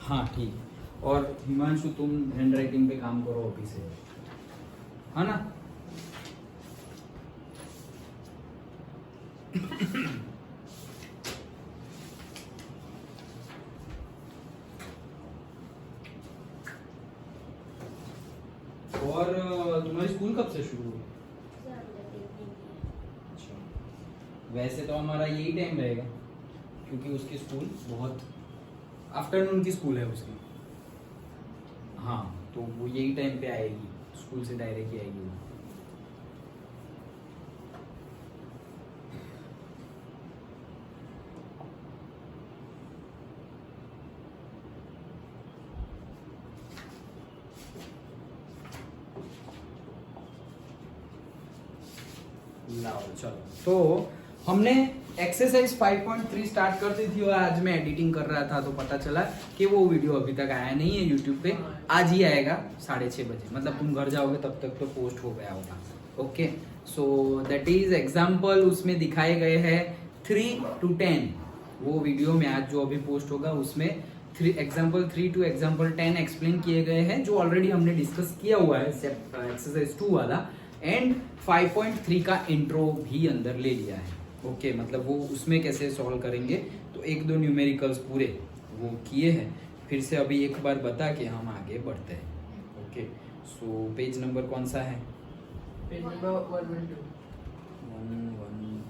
हाँ ठीक है। और हिमांशु तुम हैंड राइटिंग पे काम करो अभी से, है ना? और तुम्हारी स्कूल कब से शुरू हुई? अच्छा, वैसे तो हमारा यही टाइम रहेगा क्योंकि उसकी स्कूल बहुत आफ्टरनून की स्कूल है उसकी। हाँ, तो वो यही टाइम पे आएगी, स्कूल से डायरेक्ट ही आएगी वो। लाओ चलो, तो हमने एक्सरसाइज 5.3 स्टार्ट कर दी थी और आज मैं एडिटिंग कर रहा था तो पता चला कि वो वीडियो अभी तक आया नहीं है यूट्यूब पे। आज ही आएगा 6:30 बजे, मतलब तुम घर जाओगे तब तक तो पोस्ट हो गया होगा। Okay, so that is example, उसमें दिखाए गए हैं 3 to 10। वो वीडियो में आज जो अभी पोस्ट होगा उसमें एग्जाम्पल 3 to एग्जाम्पल 10 एक्सप्लेन किए गए हैं, जो ऑलरेडी हमने डिस्कस किया हुआ है एक्सरसाइज 2 वाला, एंड 5.3 का इंट्रो भी अंदर ले लिया है। ओके, मतलब वो उसमें कैसे सॉल्व करेंगे, तो 1-2 न्यूमेरिकल्स पूरे वो किए हैं। फिर से अभी एक बार बता के हम आगे बढ़ते हैं। ओके, सो पेज नंबर कौन सा है? Page number 112।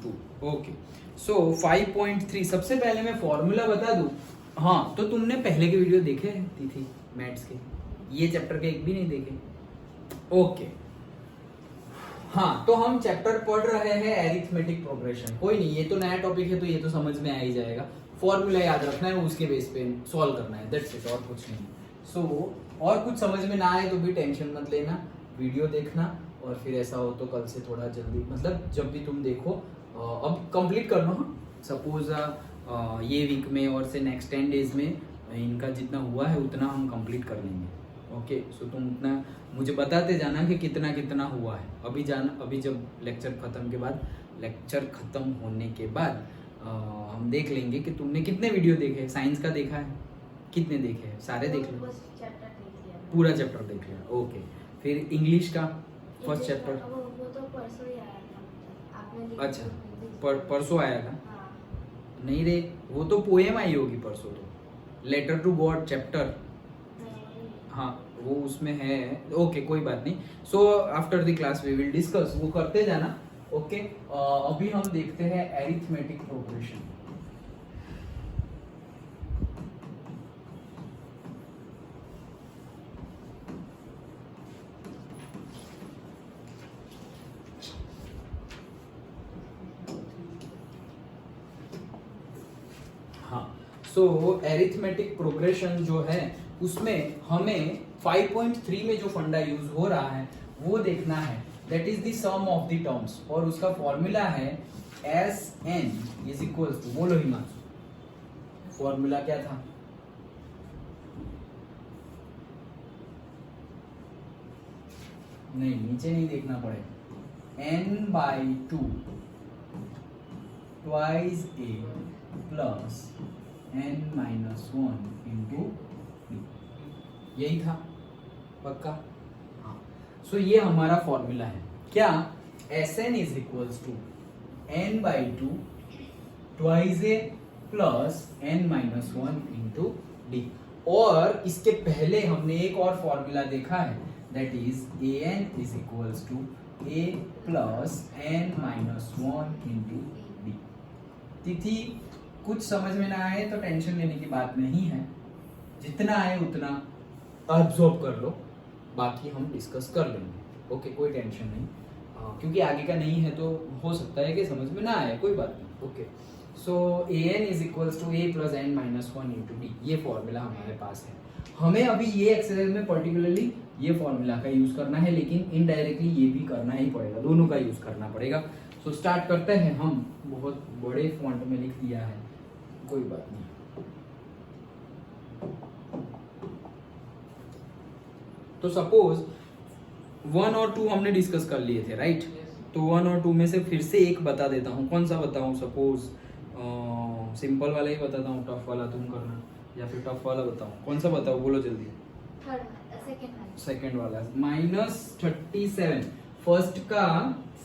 112। ओके, सो 5.3 सबसे पहले मैं फॉर्मूला बता दूं। हाँ, तो तुमने पहले के वीडियो देखे थी मैथ्स के, ये चैप्टर के एक भी नहीं देखे? ओके, हाँ, तो हम चैप्टर पढ़ रहे हैं एरिथमेटिक प्रोग्रेशन। कोई नहीं, ये तो नया टॉपिक है तो ये तो समझ में आ ही जाएगा। फॉर्मूला याद रखना है, उसके बेस पे सॉल्व करना है, दैट्स इट, और कुछ नहीं। सो और कुछ समझ में ना आए तो भी टेंशन मत लेना, वीडियो देखना, और फिर ऐसा हो तो कल से थोड़ा जल्दी, मतलब जब भी तुम देखो अब कंप्लीट कर लो। सपोज ये वीक में और से नेक्स्ट 10 डेज में इनका जितना हुआ है उतना हम कंप्लीट कर लेंगे। ओके, सो तुम उतना मुझे बताते जाना कि कितना कितना हुआ है। अभी जब लेक्चर खत्म होने के बाद हम देख लेंगे कि तुमने कितने वीडियो देखे। साइंस का देखा है, कितने देखे हैं? सारे देख लो, पूरा चैप्टर देख लिया। ओके, फिर इंग्लिश का फर्स्ट चैप्टर, वो तो परसों ही आया था, आपने अच्छा परसों आया था? हाँ। नहीं रे, वो तो पोएम आई होगी परसों, तो लेटर टू गॉड चैप्टर, हाँ वो उसमें है। ओके, कोई बात नहीं। So after the class we will discuss, वो करते जाना। ओके, अभी हम देखते हैं एरिथमेटिक प्रोग्रेशन। हाँ, सो एरिथमेटिक प्रोग्रेशन जो है उसमें हमें 5.3 में जो फंडा यूज हो रहा है वो देखना है, that is the sum of the terms, और उसका फॉर्मूला है Sn इज इक्वल टू, बोलो हिमांशु, फॉर्मूला क्या था? नहीं, नीचे नहीं देखना पड़ेगा। n/2 twice a plus n-1 into b, यही था पक्का? हाँ, सो ये हमारा फॉर्मूला है क्या? Sn is equals to n/2 twice a plus n-1 into d। और इसके पहले हमने एक और फॉर्मूला देखा है, that is an is equals to a plus n-1 into d। तिथि कुछ समझ में ना आए तो टेंशन लेने की बात नहीं है, जितना आए उतना अब्सॉर्ब कर लो, बाकी हम डिस्कस कर लेंगे। ओके, कोई टेंशन नहीं, क्योंकि आगे का नहीं है तो हो सकता है कि समझ में ना आए, कोई बात नहीं। Okay, so an is equals to a plus n-1 into d, ये फॉर्मूला हमारे पास है। हमें अभी ये एक्सरसाइज में पर्टिकुलरली ये फॉर्मूला का यूज करना है, लेकिन इनडायरेक्टली ये भी करना ही पड़ेगा, दोनों का यूज करना पड़ेगा। सो स्टार्ट करते हैं हम, बहुत बड़े फॉन्ट में लिख दिया है, कोई बात नहीं। तो सपोज 1 और 2 हमने डिस्कस कर लिए थे, राइट? तो 1 और 2 में से फिर से एक बता देता हूँ। कौन सा बताऊँ? सपोज सिंपल वाला ही बताता हूँ, टफ वाला तुम करना। या फिर टफ वाला बताऊं? कौन सा बताओ, बोलो जल्दी। सेकंड सेकंड वाला -37, फर्स्ट का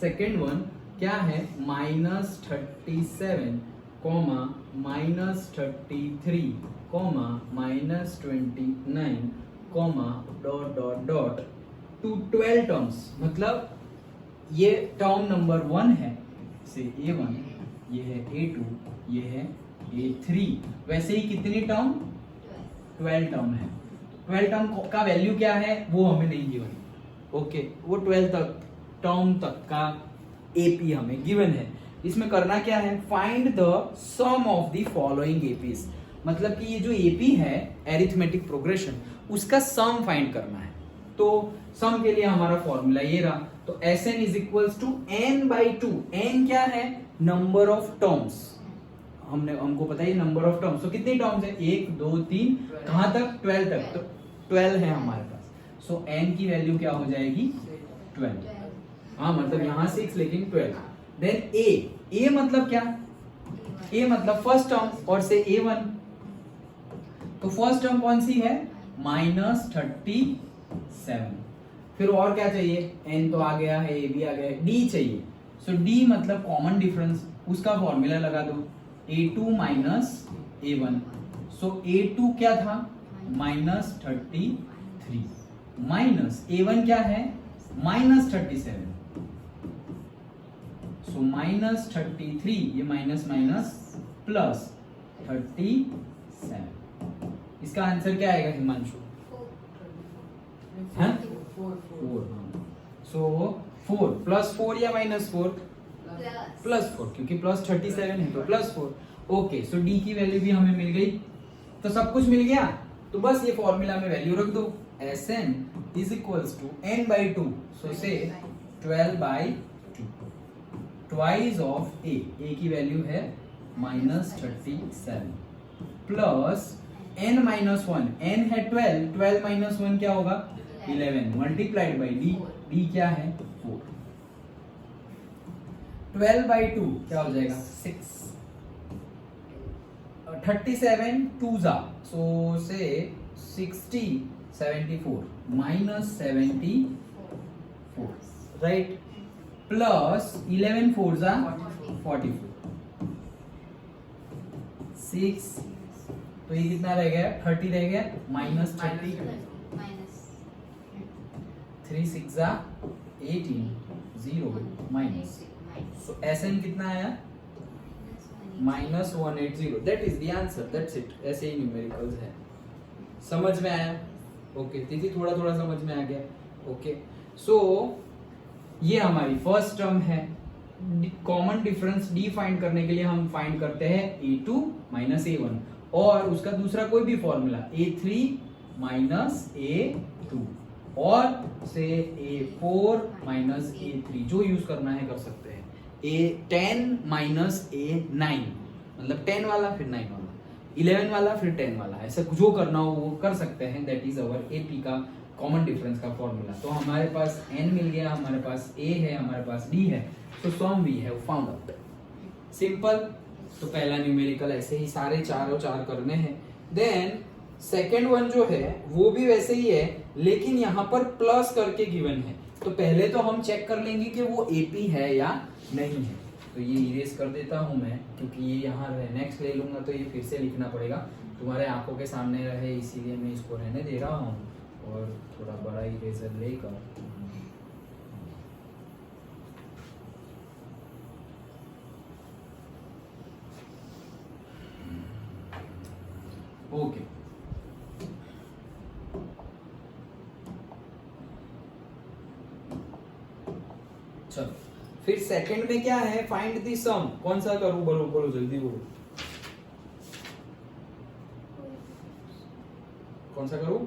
सेकंड वन क्या है, -37 comma -33 comma -29 comma dot dot dot to 12 terms. मतलब ये टर्म नंबर 1 है, से A1, ये है A2, ये है A3। वैसे ही कितनी टर्म, 12 टर्म है। 12 टर्म का वैल्यू क्या है वो हमें नहीं गिवन, ओके, वो 12 तक टर्म तक का एपी हमें गिवन है। इसमें करना क्या है, find the sum of the following APs. मतलब कि ये जो एपी है एरिथमेटिक प्रोग्रेशन, उसका सम फाइंड करना है। तो सम के लिए हमारा फॉर्मूला ये रहा, तो Sn is equals to n/2। n क्या है, नंबर ऑफ टर्म्स, हमको पता है नंबर ऑफ टर्म्स। तो कितनी टर्म्स है, 1 2 3, कहां तक, 12 तक। तो 12 है हमारे पास। सो n की वैल्यू क्या हो जाएगी, 12। हाँ मतलब यहाँ 6 लेकिन 12। देन a मतलब क्या, a मतलब फर्स्ट टर्म और से A1। तो फर्स्ट टर्म कौन सी है, -37। फिर और क्या चाहिए, n तो आ गया है, a भी आ गया है, d चाहिए। सो d मतलब कॉमन डिफरेंस, उसका फॉर्मूला लगा दो, A2 - A1। सो A2 क्या था, -33 माइनस A1 क्या है, -37। सो -33, ये माइनस माइनस प्लस 37। इसका आंसर क्या आएगा हिमांशु, हाँ? 4। सो 4 +4 या -4, +4, क्योंकि +37 है तो +4। ओके, सो डी की वैल्यू भी हमें मिल गई, तो सब कुछ मिल गया। तो बस ये फॉर्मूला में वैल्यू रख दो, Sn is equals to n/2। So से 12/2 ट्वाइस ऑफ a की वैल्यू है -37 प्लस n-1, n है 12, 12 - 1 क्या होगा, 11 मल्टीप्लाइड बाई d क्या है, 4। 12/2 क्या हो जाएगा, 6। 37 2 जा, सो से 60 74 -74, राइट, प्लस 11 4 जा 44, 6। तो ये कितना रह गया, 30 रह गया, -30, 3 6 जा 18, 0 माइनस। सो Sn कितना आया, -180। That is the answer, that's it. ऐसे ही न्यूमेरिकल्स है। समझ में आया, ओके, दीदी थोड़ा थोड़ा समझ में आ गया, ओके। सो ये हमारी फर्स्ट टर्म है। कॉमन डिफरेंस डी फाइंड करने के लिए हम फाइंड करते हैं A2 - A1, और उसका दूसरा कोई भी फॉर्मूला A3 - A2 और से A4 - A3, जो यूज करना है कर सकते हैं। A10 - A9, मतलब 10 वाला फिर 9 वाला, 11 वाला फिर 10 वाला, ऐसा जो करना हो वो कर सकते हैं। दैट इज अवर AP का कॉमन डिफरेंस का फॉर्मूला। तो हमारे पास n मिल गया, हमारे पास a है, हमारे पास d है, तो sum we have found out. Simple. तो पहला न्यूमेरिकल ऐसे ही सारे चारों चार करने हैं। देन सेकंड वन जो है वो भी वैसे ही है, लेकिन यहाँ पर प्लस करके गिवन है। तो पहले तो हम चेक कर लेंगे कि वो AP है या नहीं है। तो ये इरेज कर देता हूँ मैं, क्योंकि ये यहाँ नेक्स्ट ले लूंगा तो ये फिर से लिखना पड़ेगा। तुम्हारे आंखों के सामने रहे इसीलिए मैं इसको रहने दे रहा हूँ, और थोड़ा बड़ा इरेजर लेकर ओके। चलो फिर सेकंड में क्या है, फाइंड द सम। कौन सा करूं, बोलो बोलो जल्दी बोलो, कौन सा करूं,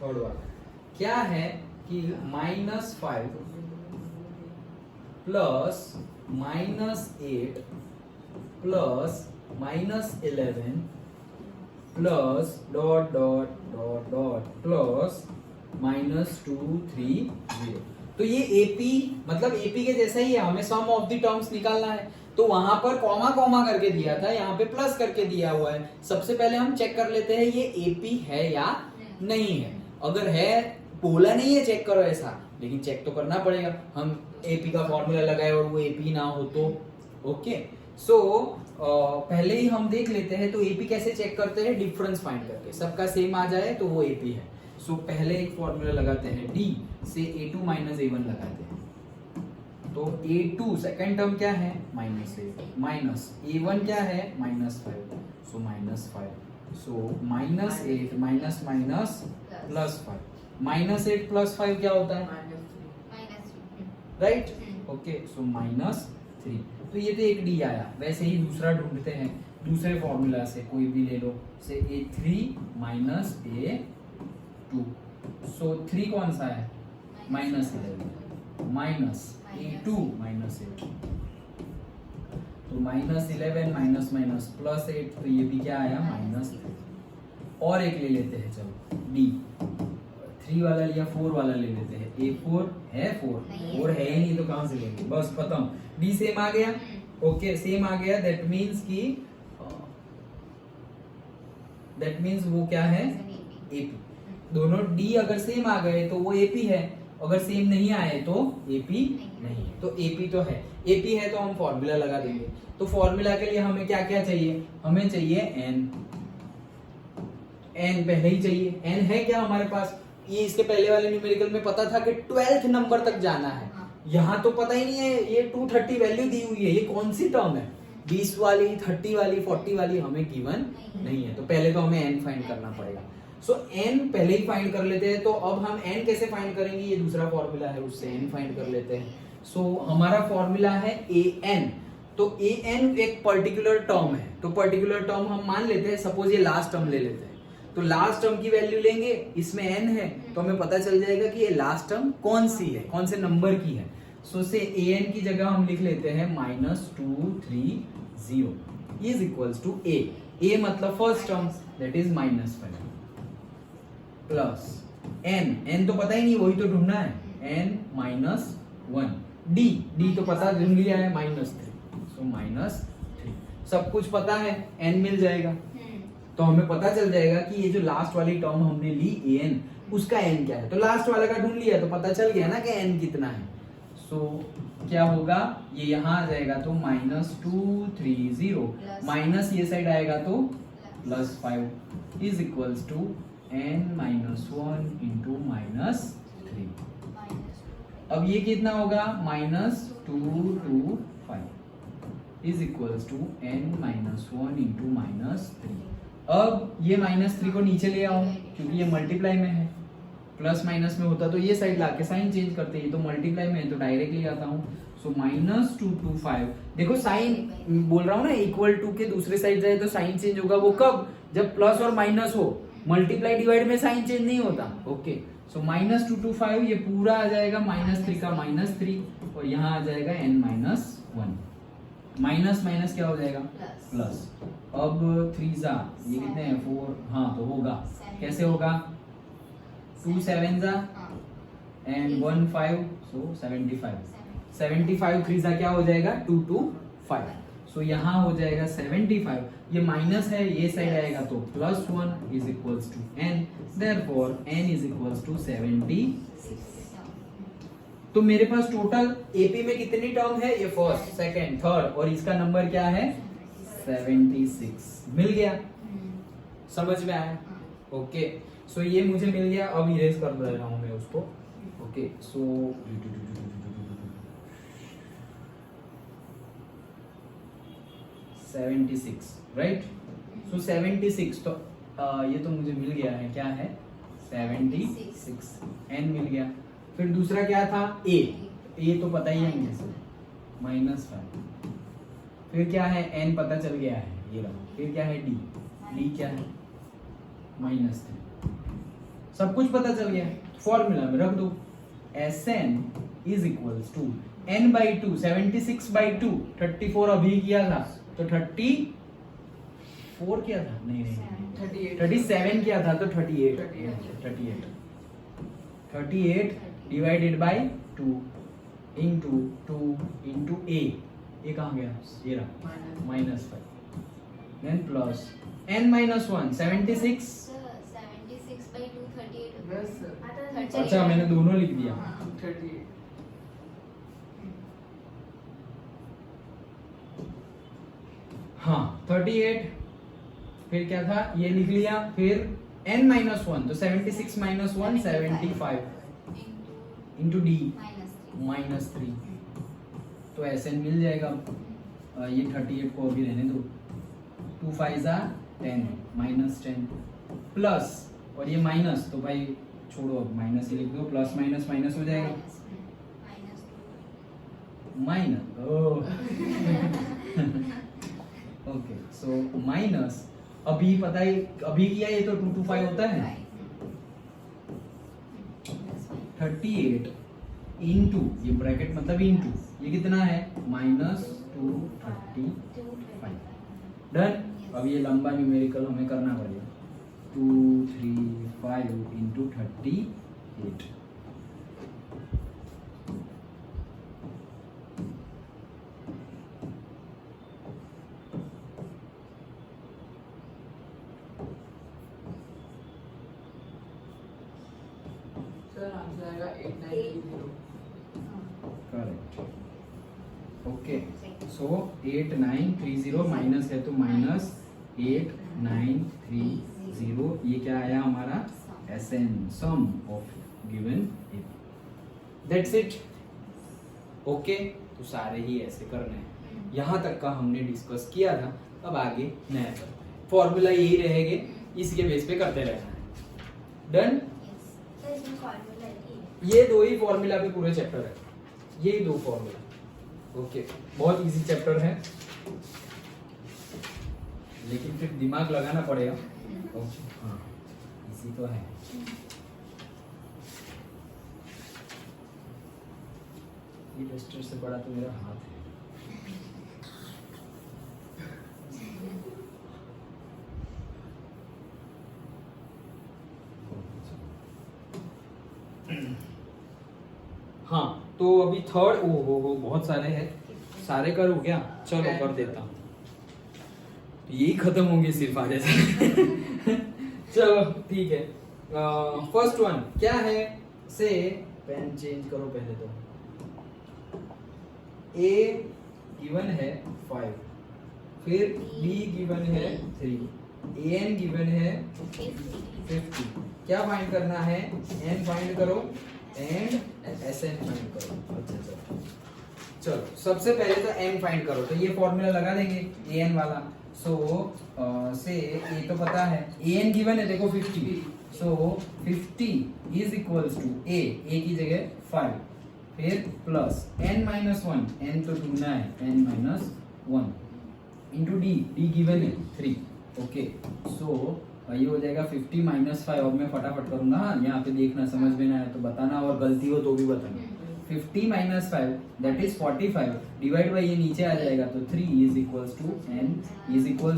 थर्ड वाला। क्या है कि -5 plus -8 plus -11 plus dot dot dot dot plus -230। तो ये AP मतलब AP के जैसा ही है, हमें सम ऑफ द टर्म्स निकालना है। तो वहां पर कॉमा कॉमा करके दिया था, यहाँ पे प्लस करके दिया हुआ है। सबसे पहले हम चेक कर लेते हैं ये एपी है या नहीं है। अगर है, बोला नहीं है चेक करो ऐसा, लेकिन चेक तो करना पड़ेगा। हम एपी का फॉर्मूला लगाए और वो एपी ना हो तो ओके। सो पहले ही हम देख लेते हैं तो एपी कैसे चेक करते हैं, डिफरेंस फाइंड करके। सबका सेम आ जाए तो वो एपी है। सो पहले एक फॉर्मूला लगाते हैं, डी से a2 माइनस a1 लगाते हैं। तो a2 सेकेंड टर्म क्या है, -8, माइनस a1 क्या है, -5, so -5। So -8 minus minus plus 5, -8 plus 5 क्या होता है, -3. Right, okay. सो -3। तो ये तो एक डी आया। वैसे ही दूसरा ढूंढते हैं, दूसरे फॉर्मूला से कोई भी ले लो, से a3 माइनस a2। सो 3 कौन सा है, -11 माइनस a2 माइनस 8। तो -11 माइनस माइनस प्लस 8, तो ये भी क्या आया, -3। और एक ले लेते हैं, चलो डी 3 वाला लिया, 4 वाला ले लेते हैं। a4 है, 4 है ही नहीं तो कहां से लेंगे, बस खत्म। डी सेम आ गया, ओके सेम आ गया। दैट मीन्स वो क्या है, एपी। दोनों डी अगर सेम आ गए तो वो एपी है, अगर सेम नहीं आए तो एपी नहीं है। तो एपी तो है, एपी है तो हम फॉर्मूला लगा देंगे। तो फॉर्मूला के लिए हमें क्या क्या चाहिए, हमें चाहिए एन पहले ही चाहिए। एन है क्या हमारे पास, ये इसके पहले वाले न्यूमेरिकल में पता था कि 12th नंबर तक जाना है। यहाँ तो पता ही नहीं है, ये 230 वैल्यू दी हुई है, ये कौन सी टर्म है, 20 वाली, 30 वाली, 40 वाली हमें गिवन नहीं है। तो पहले तो हमें एन फाइंड करना पड़ेगा। सो एन पहले ही फाइंड कर लेते हैं। तो अब हम एन कैसे फाइंड करेंगे, ये दूसरा फॉर्मूला है, उससे एन फाइंड कर लेते हैं। सो हमारा फॉर्मूला है ए एन। तो ए एन एक पर्टिकुलर टर्म है, तो पर्टिकुलर टर्म हम मान लेते हैं, सपोज ये लास्ट टर्म ले लेते हैं। तो लास्ट टर्म की वैल्यू लेंगे, इसमें एन है तो हमें पता चल जाएगा कि ये लास्ट टर्म कौन सी है, कौन से नंबर की है। सो से ए एन की जगह हम लिख लेते हैं -230 इज इक्वल्स टू ए मतलब first term, that is -5 plus n तो पता ही नहीं, वही तो ढूंढना है, n -1। डी तो पता ढूंढ लिया है, -3, सो -3। सब कुछ पता है, n मिल जाएगा। तो हमें पता चल जाएगा कि ये जो लास्ट वाली टर्म हमने ली an, उसका n क्या है। तो लास्ट वाले का ढूंढ लिया तो पता चल गया ना कि n कितना है। सो क्या होगा, ये यहाँ आ जाएगा तो -230 माइनस ये साइड आएगा तो +5 is equals to n -1 into -3। अब ये कितना होगा, -225 is equals to n -1 into -3। अब ये -3 को नीचे ले आओ, क्योंकि ये मल्टीप्लाई में है, प्लस माइनस में होता तो ये साइड लाके साइन चेंज करते, ये तो मल्टीप्लाई में है तो डायरेक्टली आता हूँ। सो -225, देखो साइन बोल रहा हूँ ना, इक्वल टू के दूसरे साइड जाए तो साइन चेंज होगा। वो कब, जब प्लस और माइनस हो, मल्टीप्लाई डिवाइड में साइन चेंज नहीं होता। ओके, सो -225 ये पूरा आ जाएगा -3 का -3, और यहाँ आ जाएगा n -1, माइनस माइनस क्या हो जाएगा, प्लस। अब 3 जा, ये कितने हैं 4, हाँ तो होगा, कैसे होगा, 2 7 जा एंड 1 5, सो 75 3 जा क्या हो जाएगा 225। सो यहाँ हो जाएगा 75, ये माइनस है, ये साइड आएगा तो +1 is equals to n, therefore n is equals to 76। तो मेरे पास टोटल एपी में कितनी टर्म है, ये फर्स्ट, सेकंड, थर्ड, और इसका नंबर क्या है 76 मिल गया। समझ में आया, ओके। सो ये मुझे मिल गया। अब इरेज कर दे रहा हूं मैं उसको, ओके। सो 76, राइट। सो 76, तो ये तो मुझे मिल गया है, क्या है 76, n मिल गया। फिर दूसरा क्या था, a तो पता ही है मुझे, -5। फिर क्या है, n पता चल गया है, ये रहा। फिर क्या है, d क्या है -3, सब कुछ पता चल गया। फॉर्मूला में रख दो, Sn is equals to n/2, 76/2, 34 अभी किया था तो 34 किया था, नहीं 37 किया था तो 38 डिवाइडेड बाय 2 इंटू a ये कहाँ गया, ये रहा minus -5 then plus n -1 76। 76 by 2 38 होता है। यस सर आता है अच्छा, अच्छा मैंने दोनों लिख दिया। हाँ। 38 हाँ 38 फिर क्या था ये लिख लिया, फिर n -1 तो 76 - 1 75 इंटू d -3 तो Sn मिल जाएगा। ये 38 को अभी रहने दो, 2 5 10 -10 प्लस और ये माइनस तो भाई छोड़ो, अब माइनस ही लिख दो, प्लस माइनस माइनस हो जाएगा माइनस ओके सो माइनस अभी पता है अभी किया ये तो 225 होता है 38 इंटू ये ब्रैकेट मतलब इंटू ये कितना है -235 डन। अब ये लंबा न्यूमेरिकल हमें करना पड़ेगा 235 इंटू 38 सर आंसर आएगा 8930 करेक्ट ओके सो 8930 माइनस है तो -8930 ये क्या आया हमारा Sn sum of given a that's it okay. तो सारे ही ऐसे करने हैं, यहाँ तक का हमने डिस्कस किया था। अब आगे नया करते हैं, फॉर्मूला यही रहेंगे, इसके बेस पे करते रहना है। डन। तो इसमें फॉर्मूला है। ये दो ही फॉर्मूला पे पूरे चैप्टर है, यही दो फॉर्मूला। ओके बहुत इजी चैप्टर है लेकिन फिर दिमाग लगाना पड़ेगा। ओके हाँ इसी तो है। ये डस्टर से बड़ा तो मेरा हाथ है। हाँ तो अभी थर्ड वो बहुत सारे हैं, सारे करूँ क्या? चलो कर देता हूँ, यही खत्म होंगे सिर्फ आज ऐसे। चलो ठीक है। फर्स्ट वन क्या है से पेन चेंज करो पहले तो। A गिवन है 5, फिर B गिवन है 3, AN गिवन है 50। क्या फाइंड करना है? N फाइंड करो एंड Sn फाइंड करो। अच्छा चलो सबसे पहले तो n फाइंड करो, तो ये फॉर्मूला लगा देंगे an वाला। सो से ये तो पता है, an गिवन है देखो 50, सो 50 इज इक्वल्स टू a की जगह 5, फिर प्लस n माइनस 1, n तो ढूंढना है n minus 1 into d given है 3। ओके सो ये हो जाएगा 50 माइनस 5। अब मैं फटाफट करूंगा, हाँ यहाँ पे देखना, समझ में ना आए तो बताना और गलती हो तो भी बताना। 50 minus 5 that is 45 divide by ये नीचे आ जाएगा तो 3 is equals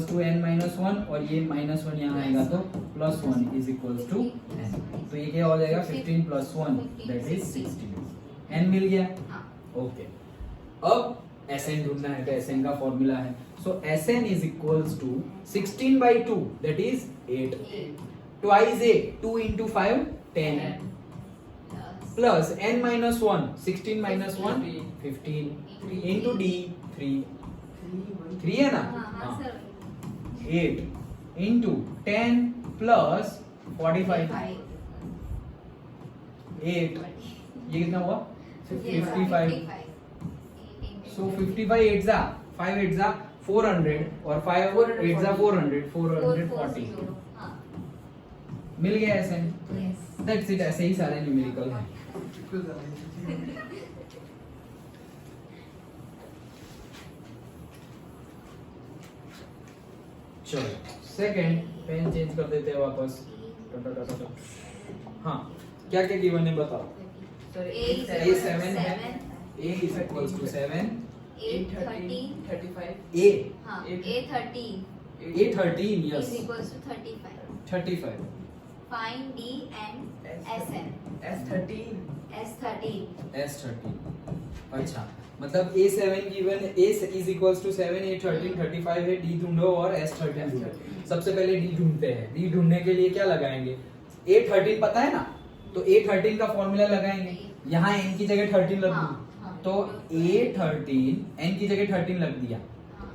to n minus 1 और ये माइनस 1 यहाँ आएगा तो plus 1 is equals to n। तो ये क्या हो जाएगा 15 प्लस 1 दैट इज 16। n मिल गया। ओके अब Sn ढूंढना है तो Sn का फॉर्मूला है, so Sn is equals to 16 by 2 that is 8 twice 8 2 into 5 10 plus n minus 1 16 minus 1 15 into d 3 है ना? हाँ सर 8 into 10 plus 45 8 ये कितना हुआ? 55। So 55 8 जा 5 8 जा 400 और 5 8 जा 400 440 मिल गया Sn। That's it. ऐसे ही सारे न्यूमेरिकल हैं। चलो सेकंड पेन चेंज कर देते हैं वापस। हाँ क्या क्या गिवन है बताओ। सर A A7 है, A is equals to 7, A13 35 A हाँ A13 A13 yes is equals to 35 35 Find D and SN. S13 S13. अच्छा, मतलब A7 given A is equals to 7, A13 35 है, D ढूंढो और S13 ढूंढो। सबसे पहले D ढूंढते हैं। D ढूंढने के लिए क्या लगाएंगे? A13 पता है ना, तो A13 का फॉर्मूला लगाएंगे। यहाँ n की जगह 13 लग दी, तो A13 n की जगह 13 लग दिया।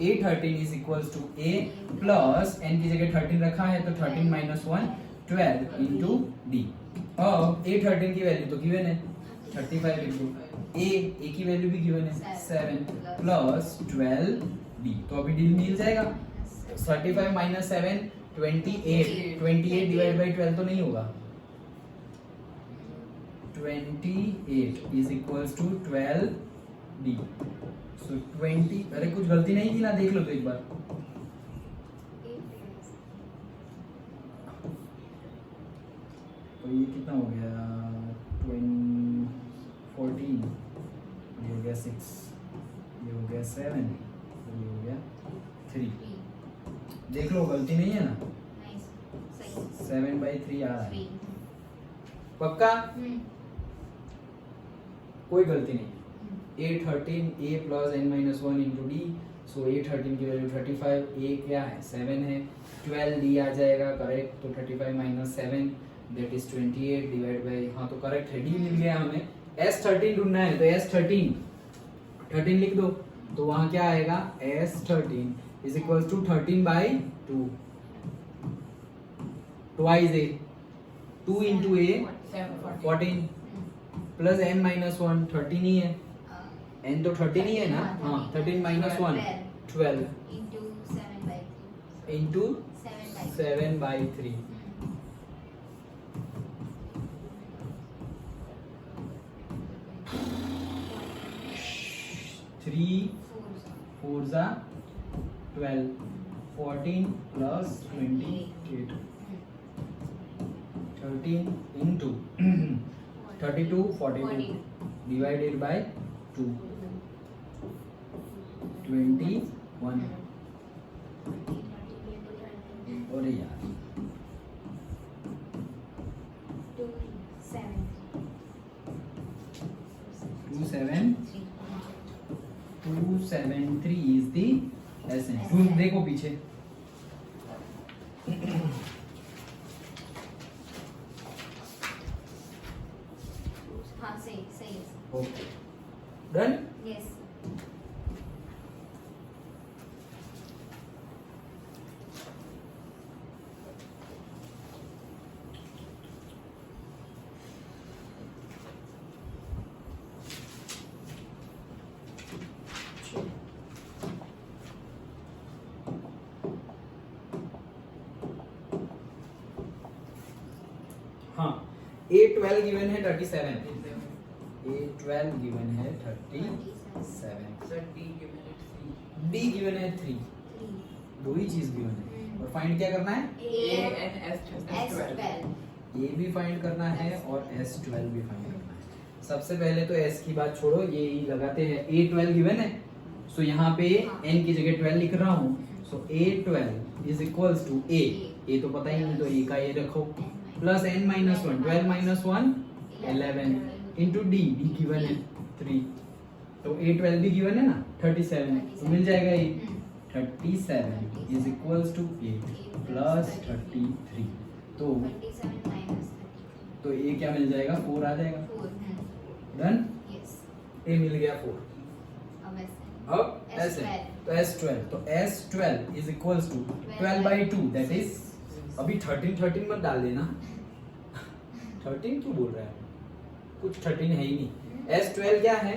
A13 is equals to A plus n की जगह 13 रखा है, तो 13 माइनस 1 12 इंटू D। अब A13 की वैल्यू तो गिवन है 35 इंटू A की वैल्यू भी गिवन है 7 प्लस 12 D, तो अभी D मिल जाएगा। 35 माइनस 7 28 डिवाइड बाई 12 तो नहीं होगा। 28 इज इक्वल्स टू 12 D। सो 20, अरे कुछ गलती नहीं की ना, देख लो तो एक बार। तो ये कितना हो गया? 14, ये हो गया 6, ये हो गया 7, ये हो गया 3। देख लो गलती नहीं है ना, Nice. सही. 7/3 आ रहा है। 3. पक्का? कोई गलती नहीं। हम्म. A13 A plus n minus 1 into D. So A13 की वैल्यू 35, A क्या है 7 है, 12 D आ जाएगा करेक्ट। तो 35 minus 7 that is 28 divide by, हाँ तो करेक्ट है, D मिल गया हमें। S13 ढूंढना है, तो S13 लिख दो, तो वहां क्या आएगा? S13 is equal to 13/2 twice A, 2 into A 14 plus n minus 1 13 ही है, n तो 13 ही है ना, हाँ 13 माइनस 1 12 Into 7/3. इंटू 7/3. 7/3। 3 4 जा 12, 14 प्लस 28, 13 इंटू 32 42 डिवाइडेड बाय 2 21। अरे यार 273 is the SN। ढूंढ देखो पीछे। हाँ सही है। Okay done. Yes. हाँ A12 गिवन है 37, A12 गिवन है 37, sir D given it 3 D given है 3, दो ही चीज गिवन है। और फाइंड क्या करना है? A and S12 A भी फाइंड करना है और S12 भी फाइंड करना है। सबसे पहले तो S की बात छोड़ो, ये ही लगाते हैं। A12 गिवन है, सो यहाँ पे N की जगह 12 लिख रहा हूँ। So A12 is equals to A तो पता ही नहीं, तो A का ये रखो plus n minus 1, 12 minus 1 11 into D given है 3, तो A12 भी गिवन है ना 37, तो मिल जाएगा ये 37 इज इक्वल्स टू 8 प्लस 33, तो 27 minus 33. तो ये क्या मिल जाएगा? 4 आ जाएगा। 4. डन। Yes. ए मिल गया 4। अब SN. अब S12. तो S12 is equals to 12/2 that is, अभी 13 मत डाल देना। 13 क्यों बोल रहा है? कुछ 13 है ही नहीं। S12 क्या है?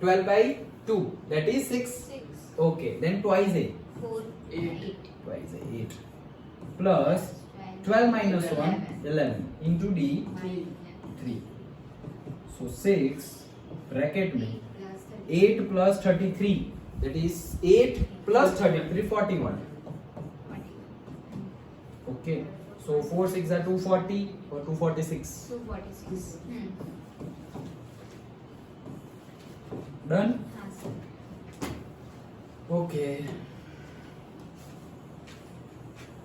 12/2 that is 6। 6. Okay then twice A, 4. 8. Twice A 8 plus 12 minus 1 11 into D 3, so 6 bracket में 8 plus 33 that is 8 plus 33 41। Okay so 4 6 are 240 और 246 246. डन। हाँ सर. ओके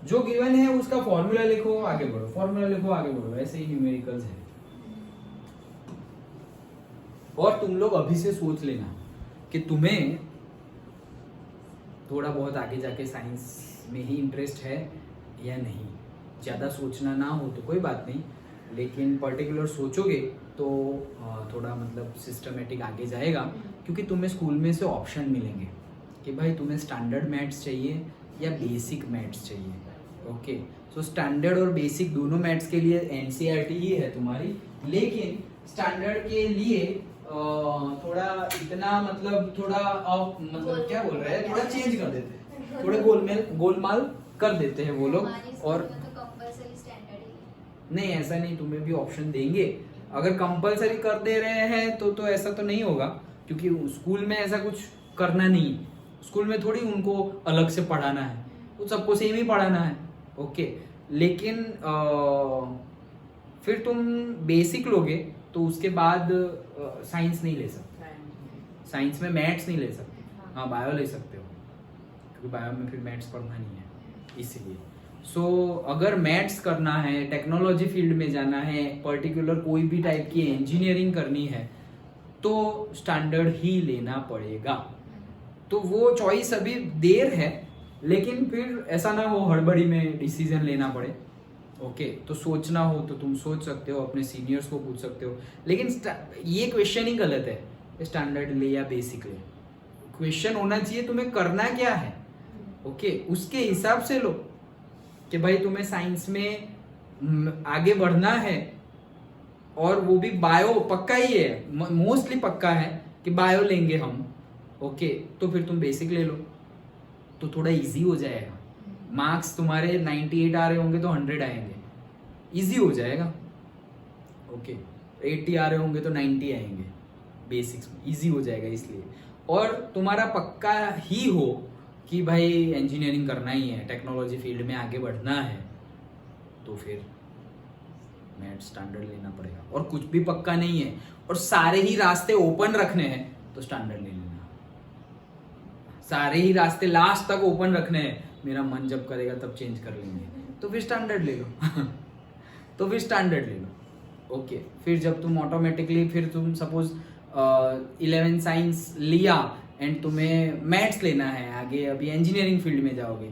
जो गिवन है उसका फॉर्मूला लिखो, आगे बढ़ो, फॉर्मूला लिखो, आगे बढ़ो, ऐसे ही न्यूमेरिकल्स है। और तुम लोग अभी से सोच लेना कि तुम्हें थोड़ा बहुत आगे जाके साइंस में ही इंटरेस्ट है या नहीं। ज़्यादा सोचना ना हो तो कोई बात नहीं, लेकिन पर्टिकुलर सोचोगे तो थोड़ा मतलब सिस्टमेटिक आगे जाएगा, क्योंकि तुम्हें स्कूल में से ऑप्शन मिलेंगे कि भाई तुम्हें स्टैंडर्ड मैथ्स चाहिए या बेसिक मैथ्स चाहिए। ओके, सो स्टैंडर्ड और बेसिक दोनों मैथ्स के लिए एनसीईआरटी ही है तुम्हारी, लेकिन स्टैंडर्ड के लिए थोड़ा इतना मतलब थोड़ा मतलब क्या बोल रहे हैं, थोड़ा चेंज कर देते हैं, थोड़े गोलमाल कर देते हैं वो लोग। और तो कंपल्सरी स्टैंडर्ड ही नहीं, ऐसा नहीं, तुम्हें भी ऑप्शन देंगे। अगर कंपलसरी कर दे रहे हैं तो ऐसा तो नहीं होगा, क्योंकि स्कूल में ऐसा कुछ करना नहीं है। स्कूल में थोड़ी उनको अलग से पढ़ाना है, तो सबको सेम ही पढ़ाना है। ओके, लेकिन फिर तुम बेसिक लोगे तो उसके बाद साइंस नहीं ले सकते, साइंस में मैथ्स नहीं ले सकते। हाँ, बायो ले सकते हो, क्योंकि बायो में फिर मैथ्स पढ़ना नहीं है, इसलिए। सो अगर मैथ्स करना है, टेक्नोलॉजी फील्ड में जाना है, पर्टिकुलर कोई भी टाइप की इंजीनियरिंग करनी है, तो स्टैंडर्ड ही लेना पड़ेगा। तो वो चॉइस अभी देर है, लेकिन फिर ऐसा ना हो हड़बड़ी में डिसीजन लेना पड़े। ओके, तो सोचना हो तो तुम सोच सकते हो, अपने सीनियर्स को पूछ सकते हो, लेकिन ये क्वेश्चन ही गलत है, स्टैंडर्ड ले या बेसिक ले। क्वेश्चन होना चाहिए तुम्हें करना क्या है। ओके, उसके हिसाब से लो कि भाई तुम्हें साइंस में आगे बढ़ना है, और वो भी बायो पक्का ही है, मोस्टली पक्का है कि बायो लेंगे हम। ओके, तो फिर तुम बेसिक ले लो, तो थोड़ा इजी हो जाएगा। मार्क्स तुम्हारे 98 आ रहे होंगे तो 100 आएंगे, इजी हो जाएगा। ओके, 80 आ रहे होंगे तो 90 आएंगे, बेसिक्स में इजी हो जाएगा इसलिए। और तुम्हारा पक्का ही हो कि भाई इंजीनियरिंग करना ही है, टेक्नोलॉजी फील्ड में आगे बढ़ना है, तो फिर मैथ्स स्टैंडर्ड लेना पड़ेगा। और कुछ भी पक्का नहीं है और सारे ही रास्ते ओपन रखने हैं तो स्टैंडर्ड ले लेना। सारे ही रास्ते लास्ट तक ओपन रखने हैं, मेरा मन जब करेगा तब चेंज कर लेंगे, तो फिर स्टैंडर्ड ले लो तो फिर स्टैंडर्ड ले लो। ओके, फिर जब तुम ऑटोमेटिकली, फिर तुम सपोज 11 साइंस लिया एंड तुम्हें मैथ्स लेना है आगे, अभी इंजीनियरिंग फील्ड में जाओगे,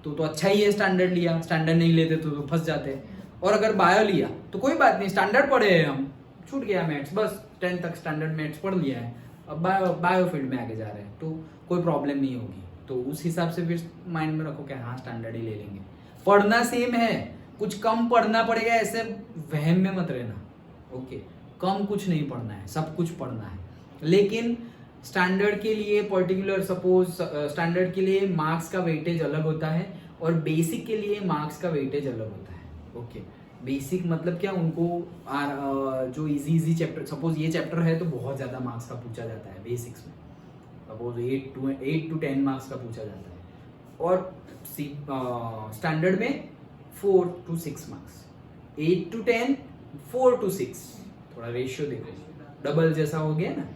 तो अच्छा ही है स्टैंडर्ड लिया। स्टैंडर्ड नहीं लेते तो फंस जाते। और अगर बायो लिया तो कोई बात नहीं, स्टैंडर्ड पढ़े हैं हम, छूट गया मैथ्स, बस 10 तक स्टैंडर्ड मैथ्स पढ़ लिया है, अब बायो फील्ड में आगे जा रहे हैं, तो कोई प्रॉब्लम नहीं होगी। तो उस हिसाब से फिर माइंड में रखो कि हाँ स्टैंडर्ड ही ले लेंगे। पढ़ना सेम है, कुछ कम पढ़ना पड़ेगा ऐसे वहम में मत रहना। ओके, कम कुछ नहीं पढ़ना है, सब कुछ पढ़ना है, लेकिन स्टैंडर्ड के लिए पर्टिकुलर, सपोज स्टैंडर्ड के लिए मार्क्स का वेटेज अलग होता है और बेसिक के लिए मार्क्स का वेटेज अलग होता है। ओके, बेसिक मतलब क्या, उनको जो इजी चैप्टर, सपोज ये चैप्टर है तो बहुत ज्यादा मार्क्स का पूछा जाता है बेसिक्स में, सपोज 8 to 10 मार्क्स का पूछा जाता है, और स्टैंडर्ड में 4 to 6 मार्क्स, 8 to 10, 4 to 6, थोड़ा रेशियो देखो, डबल जैसा हो गया ना।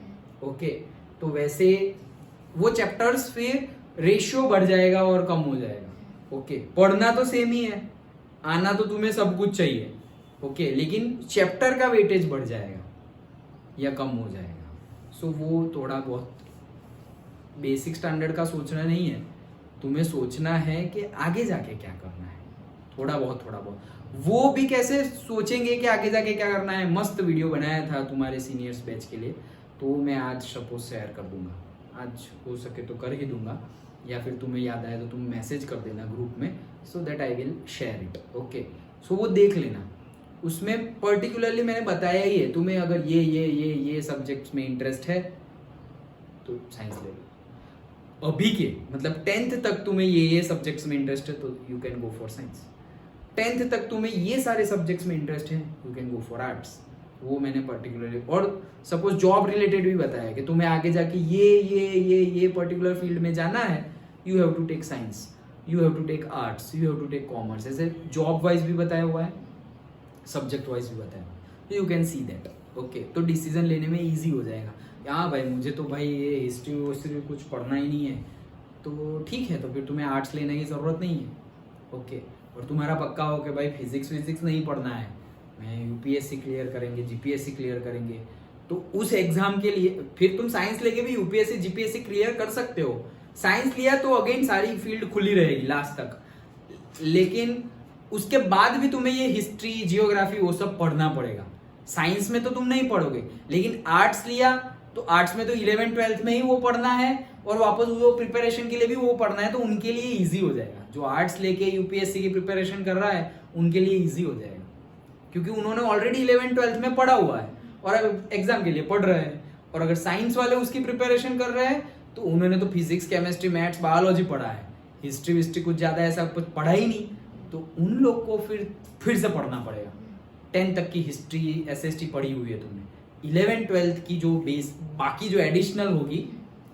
ओके, तो वैसे वो चैप्टर्स फिर रेशियो बढ़ जाएगा और कम हो जाएगा। ओके, पढ़ना तो सेम ही है, आना तो तुम्हें सब कुछ चाहिए। ओके, लेकिन चैप्टर का वेटेज बढ़ जाएगा या कम हो जाएगा। सो वो थोड़ा बहुत बेसिक स्टैंडर्ड का सोचना नहीं है, तुम्हें सोचना है कि आगे जाके क्या करना है। थोड़ा बहुत वो भी कैसे सोचेंगे कि आगे जाके क्या करना है। मस्त वीडियो बनाया था तुम्हारे सीनियर्स बैच के लिए, तो मैं आज सपोज शेयर कर दूंगा, आज हो सके तो कर ही दूंगा, या फिर तुम्हें याद आए तो तुम मैसेज कर देना ग्रुप में, so that I will share it. Okay, so वो देख लेना, उसमें पर्टिकुलरली मैंने बताया ही है, तुम्हें अगर ये सब्जेक्ट्स में इंटरेस्ट है तो साइंस ले लो। अभी के मतलब 10th तक तुम्हें ये सब्जेक्ट्स में इंटरेस्ट है तो you can go for science. 10th तक तुम्हें ये सारे सब्जेक्ट्स में इंटरेस्ट है, you can go for arts. वो मैंने पर्टिकुलरली, और सपोज जॉब रिलेटेड भी बताया कि तुम्हें आगे जाके ये पर्टिकुलर फील्ड में जाना है, you have to take science, you have to take arts, you have to take commerce. ऐसे जॉब वाइज भी बताया हुआ है, सब्जेक्ट वाइज भी बताया हुआ है, तो you can see that. Okay, तो डिसीजन लेने में ईजी हो जाएगा। हाँ भाई, मुझे तो भाई ये हिस्ट्री कुछ पढ़ना ही नहीं है, तो ठीक है, तो फिर तुम्हें आर्ट्स लेने की ज़रूरत नहीं है। ओके, और तुम्हारा पक्का हो कि भाई फिजिक्स विजिक्स नहीं पढ़ना है, मैं यूपीएससी क्लियर करेंगे, जीपीएससी क्लियर करेंगे, तो उस एग्जाम के लिए फिर तुम साइंस लेके भी यूपीएससी जीपीएससी क्लियर कर सकते हो। साइंस लिया तो अगेन सारी फील्ड खुली रहेगी लास्ट तक, लेकिन उसके बाद भी तुम्हें ये हिस्ट्री जियोग्राफी वो सब पढ़ना पड़ेगा। साइंस में तो तुम नहीं पढ़ोगे, लेकिन आर्ट्स लिया तो आर्ट्स में तो 11th 12th में ही वो पढ़ना है और वापस वो प्रिपरेशन के लिए भी वो पढ़ना है, तो उनके लिए इजी हो जाएगा। जो आर्ट्स लेके यूपीएससी की प्रिपरेशन कर रहा है उनके लिए इजी हो जाएगा, क्योंकि उन्होंने ऑलरेडी 11th 12th में पढ़ा हुआ है और अब एग्जाम के लिए पढ़ रहे हैं। और अगर साइंस वाले उसकी प्रिपरेशन कर रहे हैं तो उन्होंने तो फिजिक्स केमिस्ट्री मैथ्स बायोलॉजी पढ़ा है, हिस्ट्री विस्ट्री कुछ ज्यादा ऐसा कुछ पढ़ा ही नहीं, तो उन लोग को फिर से पढ़ना पड़ेगा। 10th तक की हिस्ट्री एसएसटी पढ़ी हुई है तुमने, 11th 12th की जो बेस बाकी जो एडिशनल होगी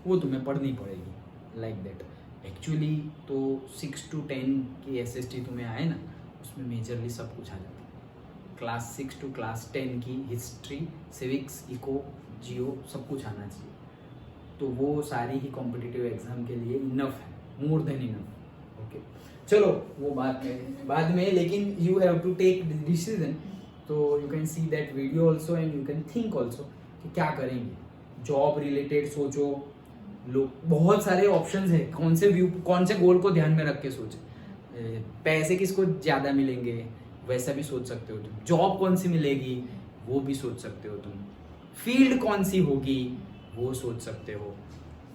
वो तुम्हें पढ़नी पड़ेगी, लाइक दैट। एक्चुअली तो 6 to 10 की एसएसटी तुम्हें आए ना, उसमें मेजरली सब कुछ आ जाता है। क्लास 6 to क्लास 10 की हिस्ट्री, सिविक्स, इको, जियो सब कुछ आना चाहिए, तो वो सारी ही कॉम्पिटिटिव एग्जाम के लिए इनफ है, मोर देन इनफ। ओके, चलो वो बाद में, लेकिन you have to take decision. तो you can see that video also and you can think also कि क्या करेंगे। जॉब रिलेटेड सोचो, लोग बहुत सारे ऑप्शंस है, कौन से गोल को ध्यान में रख के सोचे। पैसे किसको ज़्यादा मिलेंगे वैसा भी सोच सकते हो तुम, जॉब कौन सी मिलेगी वो भी सोच सकते हो तुम, फील्ड कौन सी होगी वो सोच सकते हो,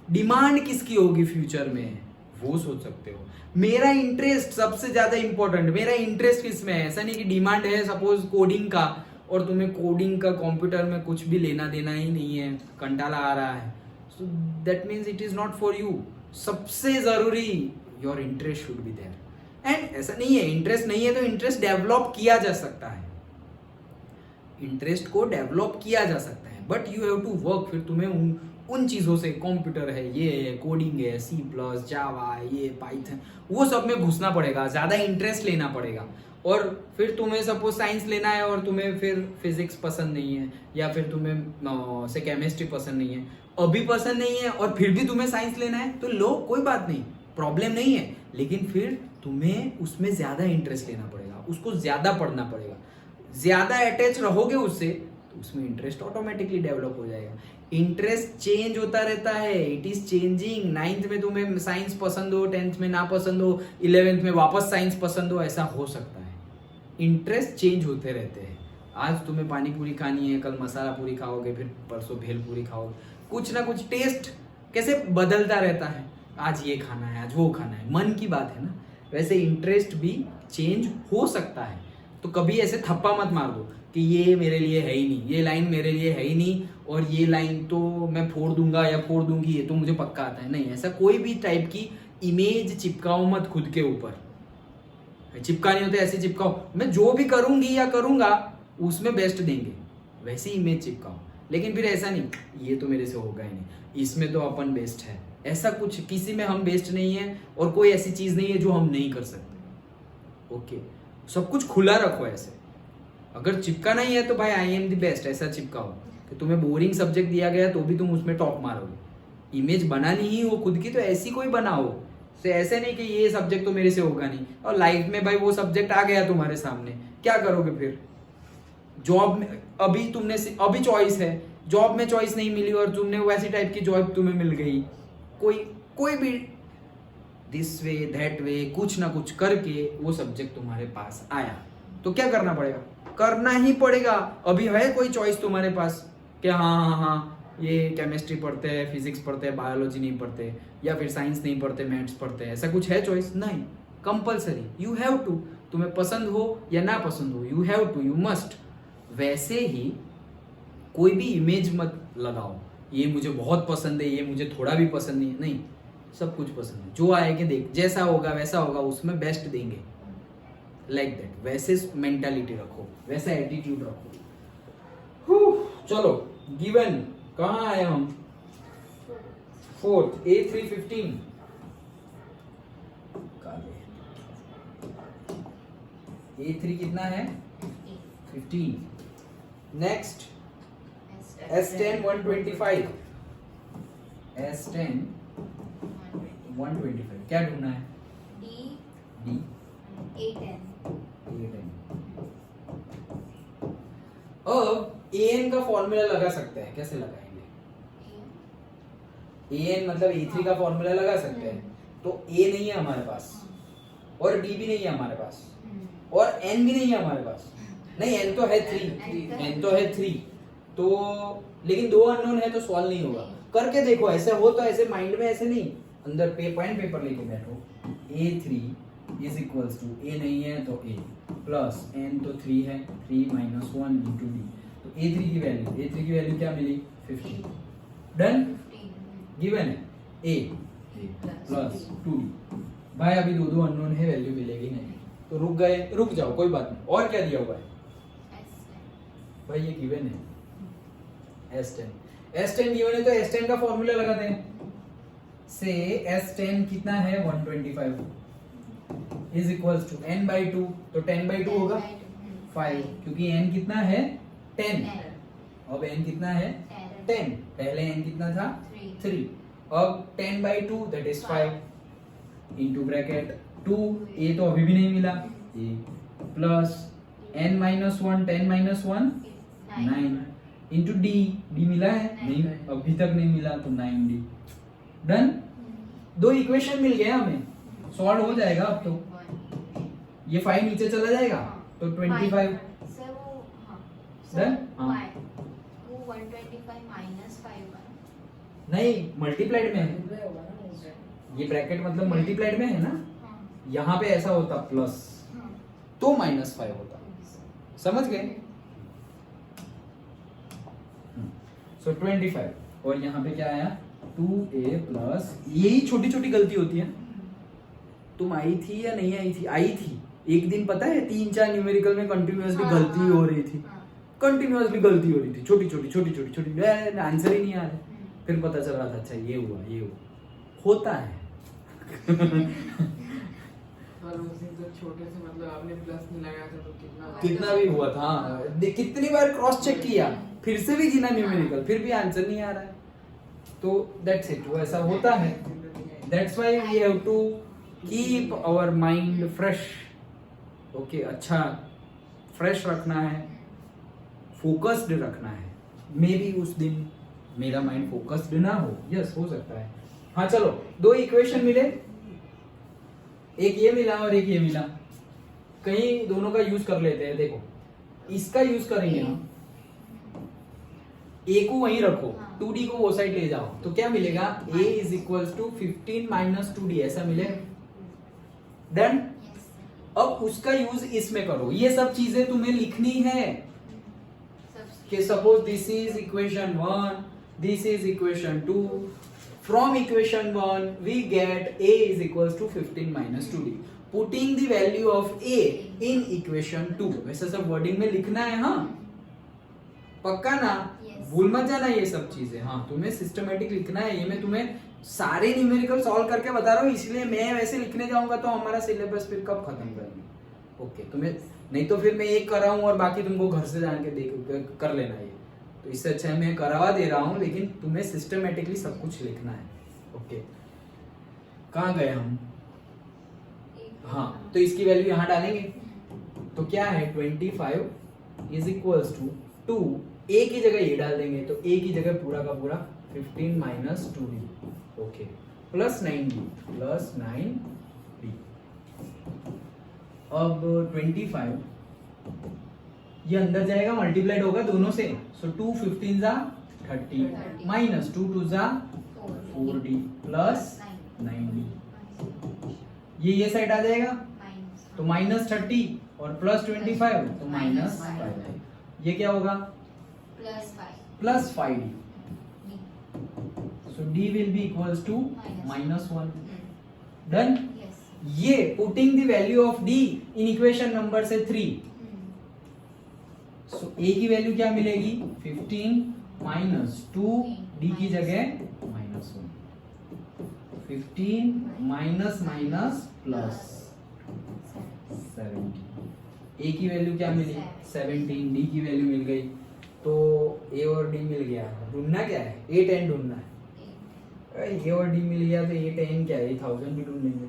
डिमांड किसकी होगी फ्यूचर में वो सोच सकते हो। मेरा इंटरेस्ट सबसे ज्यादा इंपॉर्टेंट, मेरा इंटरेस्ट किसमें है। ऐसा नहीं कि डिमांड है सपोज कोडिंग का और तुम्हें कोडिंग का कंप्यूटर में कुछ भी लेना देना ही नहीं है, कंटाला आ रहा है, so that means it is not for you. सबसे जरूरी your interest should be there. And ऐसा नहीं है इंटरेस्ट नहीं है तो इंटरेस्ट डेवलप किया जा सकता है, इंटरेस्ट को डेवलप किया जा सकता है, but you have to work. फिर तुम्हें उन चीज़ों से, कंप्यूटर है, ये है, कोडिंग है, C++, जावा, ये पाइथन, वो सब में घुसना पड़ेगा, ज़्यादा इंटरेस्ट लेना पड़ेगा। और फिर तुम्हें सपोज साइंस लेना है और तुम्हें फिर फिजिक्स पसंद नहीं है, या फिर तुम्हें से केमिस्ट्री पसंद नहीं है, अभी पसंद नहीं है और फिर भी तुम्हें साइंस लेना है, तो लो कोई बात नहीं, प्रॉब्लम नहीं है, लेकिन फिर तुम्हें उसमें ज़्यादा इंटरेस्ट लेना पड़ेगा, उसको ज़्यादा पढ़ना पड़ेगा। ज़्यादा अटैच रहोगे उससे तो उसमें इंटरेस्ट ऑटोमेटिकली डेवलप हो जाएगा। इंटरेस्ट चेंज होता रहता है, इट इज चेंजिंग। 9th में तुम्हें साइंस पसंद हो, 10th में ना पसंद हो, 11th में वापस साइंस पसंद हो, ऐसा हो सकता है। इंटरेस्ट चेंज होते रहते हैं। आज तुम्हें पानी पूरी खानी है, कल मसाला पूरी खाओगे, फिर परसों भेल पूरी खाओगे, कुछ ना कुछ टेस्ट कैसे बदलता रहता है, आज ये खाना है, आज वो खाना है, मन की बात है ना। वैसे इंटरेस्ट भी चेंज हो सकता है, तो कभी ऐसे थप्पा मत मार दो कि ये मेरे लिए है ही नहीं, ये लाइन मेरे लिए है ही नहीं, और ये लाइन तो मैं फोड़ दूंगा या फोड़ दूंगी, ये तो मुझे पक्का आता है। नहीं, ऐसा कोई भी टाइप की इमेज चिपकाओ मत खुद के ऊपर। चिपकानी होते ऐसे चिपकाओ, मैं जो भी करूंगी या करूंगा उसमें बेस्ट देंगे, वैसी इमेज चिपकाओ। लेकिन फिर ऐसा नहीं ये तो मेरे से होगा ही नहीं, इसमें तो अपन बेस्ट है, ऐसा कुछ किसी में हम बेस्ट नहीं है, और कोई ऐसी चीज नहीं है जो हम नहीं कर सकते। ओके, सब कुछ खुला रखो ऐसे। अगर चिपकाना ही है तो भाई आई एम द बेस्ट ऐसा चिपकाओ, कि तुम्हें बोरिंग सब्जेक्ट दिया गया तो भी तुम उसमें टॉप मारोगे। इमेज बनानी ही हो खुद की तो ऐसी कोई बनाओ, तो ऐसे नहीं कि ये सब्जेक्ट तो मेरे से होगा नहीं, और लाइफ में भाई वो सब्जेक्ट आ गया तुम्हारे सामने, क्या करोगे फिर। जॉब में अभी चॉइस है, जॉब में चॉइस नहीं मिली और तुमने वैसी टाइप की जॉब तुम्हें मिल गई, कोई भी दिस वे दैट वे कुछ ना कुछ करके वो सब्जेक्ट तुम्हारे पास आया, तो क्या करना पड़ेगा, करना ही पड़ेगा। अभी है कोई चॉइस तुम्हारे पास कि हाँ ये केमिस्ट्री पढ़ते हैं, फिजिक्स पढ़ते हैं, बायोलॉजी नहीं पढ़ते, या फिर साइंस नहीं पढ़ते, मैथ्स पढ़ते हैं, ऐसा कुछ है चॉइस? नहीं, कंपल्सरी, यू हैव टू। तुम्हें पसंद हो या ना पसंद हो, you have to, you must. वैसे ही कोई भी इमेज मत लगाओ, ये मुझे बहुत पसंद है, ये मुझे थोड़ा भी पसंद नहीं है, नहीं, सब कुछ पसंद है, जो आएगा देख, जैसा होगा वैसा होगा, उसमें बेस्ट देंगे, लाइक दैट। वैसे मेंटालिटी रखो, वैसा एटीट्यूड रखो। चलो, गिवन कहाँ आए हम? 4th, A315 A3 कितना है? 15। नेक्स्ट S10 125 S10 125 क्या ढूंढना है? D D अब an का फॉर्मूला लगा सकते हैं, कैसे लगाएंगे? an मतलब a3 का फॉर्मूला लगा सकते हैं, तो a नहीं है हमारे पास और d भी नहीं है हमारे पास और n भी नहीं है हमारे पास। नहीं, n तो है 3, n तो है 3, तो लेकिन दो अननोन है तो सॉल्व नहीं होगा। करके देखो, ऐसे हो तो ऐसे माइंड में ऐसे नहीं, अंदर पेपर लेके बैठो। a3 is equals to a नहीं है तो a प्लस n तो 3 है, 3 माइनस 1 इंटू d, तो a3 की वैल्यू क्या मिली? 15। डन, गिवन है a प्लस 2d। भाई अभी दो अननोन है, वैल्यू मिलेगी नहीं, तो रुक जाओ, कोई बात नहीं। और क्या दिया हुआ है भाई? ये गिवन है S10 गिवन है, तो S10 का फॉर्मूला लगाते हैं। से S10 कितना है? 125 is equals to n by 2, तो 10 by 2 होगा 5, क्योंकि n कितना है? 10। अब n कितना है? 10। पहले n कितना था? 3। अब 10 by 2 that is 5 into bracket 2, a तो अभी भी नहीं मिला, a plus n minus 1, 10 minus 1 9 into d मिला है? नहीं, अभी तक नहीं मिला, तो 9d। डन, दो इक्वेशन मिल गए हमें, सॉल्व हो जाएगा अब तो। ये 5 नीचे चला जाएगा तो 25। डन, हाँ 125 minus 5 नहीं, मल्टीप्लाइड में है ये ब्रैकेट, मतलब मल्टीप्लाइड में है ना, यहाँ पे ऐसा होता प्लस तो -5 होता, समझ गए? सो 25 और यहाँ पे क्या आया? 2a प्लस, यही छोटी छोटी गलती होती है। तुम आई थी या नहीं आई थी? आई थी एक दिन, पता है 3-4 न्यूमेरिकल में कंटिन्यूअसली गलती हो रही थी, कंटिन्यूअसली गलती हो रही थी, छोटी छोटी, आंसर ही नहीं आ रहा। फिर पता चल रहा था अच्छा ये हुआ होता है। और उस दिन तो छोटे से मतलब आपने प्लस नहीं लगाया था तो कितना भी हुआ था, कितनी बार क्रॉस चेक किया, फिर से भी गिना न्यूमेरिकल, फिर भी आंसर नहीं आ रहा है, तो दैट्स इट, वो ऐसा होता है। That's why we have to keep our mind fresh. Okay, अच्छा फ्रेश रखना है, फोकस्ड रखना है। मे बी उस दिन मेरा माइंड फोकस्ड ना हो, यस हो सकता है। हाँ चलो, दो इक्वेशन मिले, एक ये मिला और एक ये मिला, कहीं दोनों का यूज कर लेते हैं। देखो इसका यूज करेंगे हम, a को वहीं रखो, 2d को वो साइड ले जाओ, तो क्या मिलेगा? a is equals to 15 minus 2d, ऐसा मिलेगा। डन, अब उसका यूज इसमें करो। ये सब चीजें तुम्हें लिखनी है कि suppose this is equation 1, this is equation 2, from equation 1 we get a is equals to 15 minus 2d, putting the value of a in equation 2। वैसे सब वर्डिंग में लिखना है, हाँ पक्का ना? भूल मत जाना ये सब चीजें। हाँ, तुम्हें सिस्टमेटिक लिखना है। ये मैं तुम्हें सारे न्यूमेरिकल सॉल्व करके बता रहा हूँ, इसलिए मैं वैसे लिखने जाऊंगा तो हमारा सिलेबस फिर कब खत्म करेंगे? ओके, तुम्हें नहीं तो फिर मैं एक कर रहा हूँ और बाकी तुमको घर से जान के देख कर लेना ये, तो इससे अच्छा है मैं करवा दे रहा हूँ, लेकिन तुम्हें सिस्टमेटिकली सब कुछ लिखना है। ओके, कहाँ गए हम? हाँ, तो इसकी वैल्यू यहाँ डालेंगे, तो क्या है? 25 इज इक्वल्स टू 2, a की जगह ये डाल देंगे, तो a की जगह पूरा का पूरा 15 minus 2d, okay, plus 9d, plus 9d। अब 25 ये अंदर जाएगा, मल्टीप्लाइड होगा दोनों से, सो 2 15 जा 30 माइनस 2 2 जा 4d प्लस 9d। ये साइड आ जाएगा तो माइनस 30 और प्लस 25 तो माइनस 5। ये क्या होगा? Plus 5d। So d will be equals to -1। Done. ये putting the value of d in equation number से 3। सो a की वैल्यू क्या मिलेगी? 15 माइनस 2, d की जगह -1। 15 माइनस माइनस प्लस 17। a की वैल्यू क्या मिली? 17। d की वैल्यू मिल गई, तो a और d मिल गया। ढूंढना क्या है? 8 n ढूंढना है। a और d मिल गया तो 8 n क्या है? 1000 भी ढूंढ लेंगे।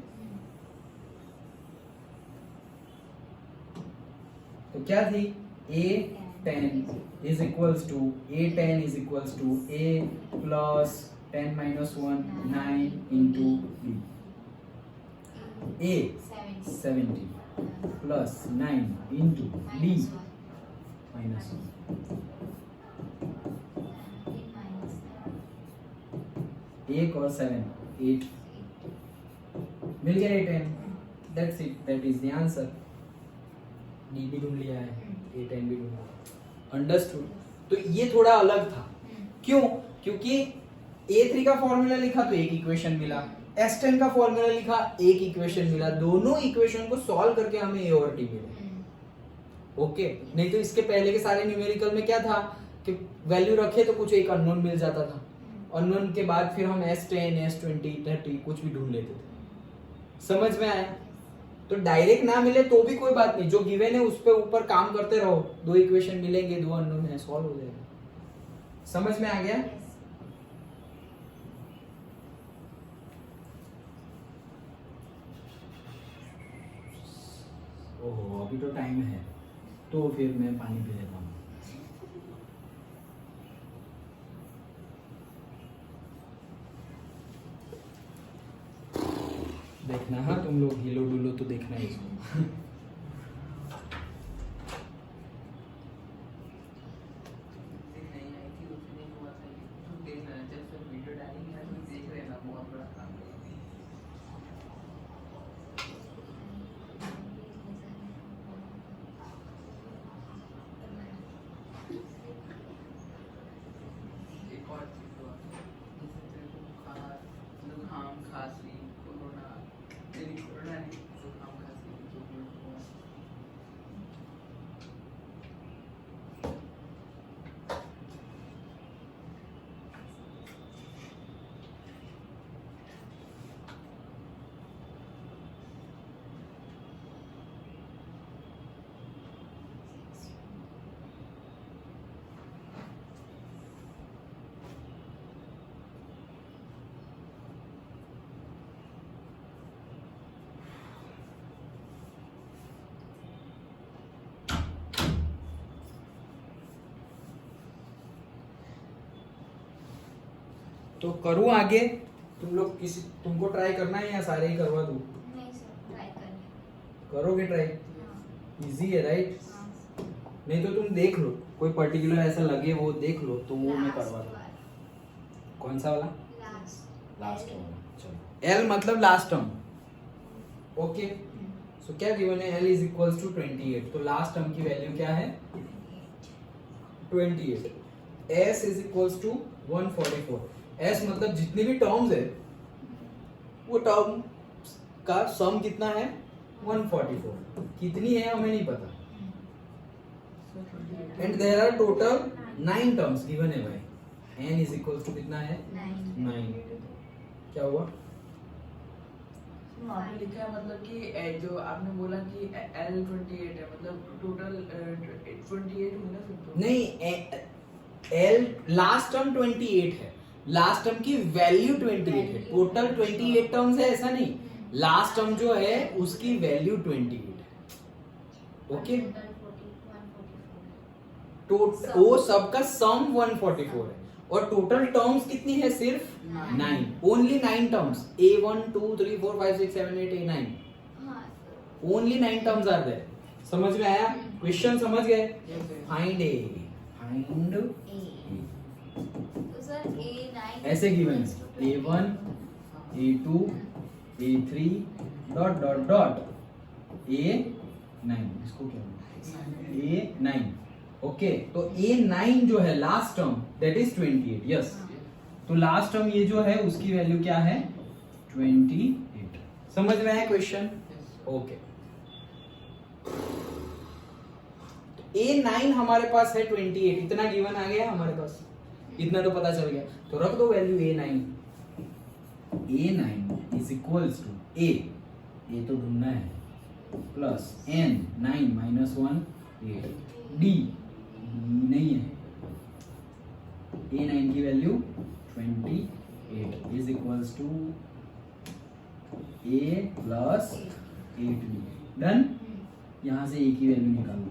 तो क्या थी A10 is equals to A10 is equals to A plus 10 minus 1 9 into B. A 70 plus 9 into B minus 1. एक और 7 8 मिल गया 8 that's it, that is the answer. D भी ढूंढ लिया है, 8 भी ढूंढ लिया. अंडरस्टूड. तो ये थोड़ा अलग था. क्यों? क्योंकि A3 का फॉर्मूला लिखा तो एक इक्वेशन मिला, S10 का फॉर्मूला लिखा एक इक्वेशन मिला. दोनों इक्वेशन को सॉल्व करके हमें A और D मिले. ओके. नहीं तो इसके पहले के सारे न्यूमेरिकल में क्या था कि वैल्यू रखे तो कुछ एक अननोन मिल जाता था. अननोन के बाद फिर हम S10 S20 30 कुछ भी ढूंढ लेते थे. समझ में आया? तो डायरेक्ट ना मिले तो भी कोई बात नहीं, जो गिवन है उस पे ऊपर काम करते रहो. दो इक्वेशन मिलेंगे, दो अननोन है, सॉल्व हो जाएगा. समझ में आ गया? ओहो, अभी तो टाइम है, तो फिर मैं पानी पी लेता हूँ. देखना, हाँ तुम लोग हिलो डुलो तो देखना ही इसको. नहीं आई थी उस दिन हुआ था, तुम देखना जब तक वीडियो डालेंगे ना तुम देख लेना, बहुत बड़ा काम है. एक और चीज हुआ, जैसे तेरे को बुखार, जुकाम, खांसी, कोरोना, तेरी कोरोना नहीं, जुकाम, खांसी, जो भी हुआ. तो करूँ आगे? तुम लोग किसी, तुमको ट्राई करना है या सारे ही करवा दूँ? नहीं सर, ट्राई करनी. करोगे ट्राई? हाँ. इजी है राइट? हाँ. नहीं तो तुम देख लो, कोई पर्टिकुलर ऐसा लगे वो देख लो, तो वो मैं Last करवा दूँ. वाला. कौन सा वाला? Last. लास्ट वाला. चलो, L मतलब लास्ट टर्म. ओके. सो क्या गिवन है? L is equals to 28. तो लास्ट टर्म की वैल्यू क्या है? 28. S is equals to 144. S मतलब जितनी भी टर्म्स है वो टर्म का सम कितना है? 144. कितनी है हमें नहीं पता. And there are total 9 terms given है भाई. n इज इक्वल्स टू कितना है? 9. क्या हुआ? आपने लिखा है मतलब कि जो आपने बोला कि L28 है, मतलब टोटल 28 हुई ना फिर तो. नहीं, L लास्ट टर्म 28 है, लास्ट टर्म की वैल्यू 28 है. टोटल 28 टर्म्स है ऐसा नहीं. लास्ट टर्म जो है उसकी वैल्यू 28 है. ओके. वो सबका सम 144 है और टोटल टर्म्स कितनी है? सिर्फ 9. Only 9 terms. A1 2 3 4 5 6 7 8 A9. हाँ. Only 9 terms are there. समझ में आया? क्वेश्चन समझ गए? Yes, yes. Find A. Find A. तो सर A9 ऐसे गिवन है A1 A2 A3 dot dot dot A9. इसको क्या बोलते हैं? A9. ओके. तो A9 जो है last term that is 28. Yes. तो लास्ट टर्म ये जो है उसकी वैल्यू क्या है? 28. समझ में आया क्वेश्चन? ओके. A9 हमारे पास है 28. इतना गिवन आ गया हमारे पास, इतना तो पता चल गया. तो रख दो value A9. A9 is equals to A तो ढूंढना है, प्लस N 9 माइनस 1 8. D नहीं है. A9 की value 28 is equals to A plus 8B. Done. यहाँ से A की वैल्यू निकालो.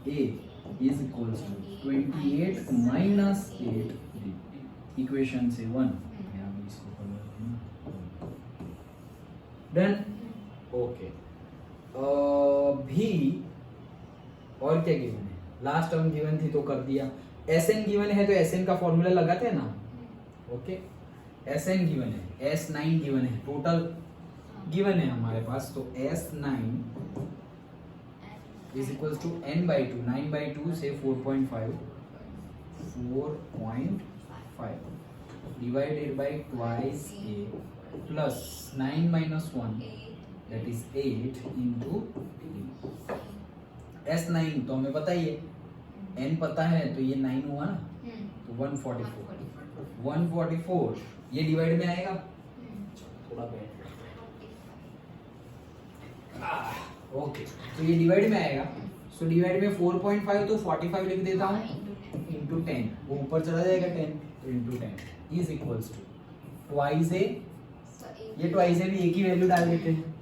A is equals to 28 minus 8D equation से 1 डन ओके भी और क्या गिवन है लास्ट टर्म गिवन थी तो कर दिया Sn गिवन है तो Sn का फॉर्मूला लगाते हैं ना ओके Sn गिवन है S9 गिवन है टोटल गिवन है हमारे पास तो S9 is equals to n by 2 9 by 2 say 4.5 divided by twice a plus 9 minus 1 that is 8 into S9 तो हमें पता ही है n पता है तो ये 9 हुआ ना तो 144 ये डिवाइड में आएगा थोड़ा बैठ ओके तो ये डिवाइड में आएगा सो डिवाइड में 4.5 तो 45 लिख देता हूँ इंटू 10 वो ऊपर चला जाएगा 10 तो into 10 is equals to twice a ये ट्वाइस ए भी एक ही वैल्यू डाल देते हैं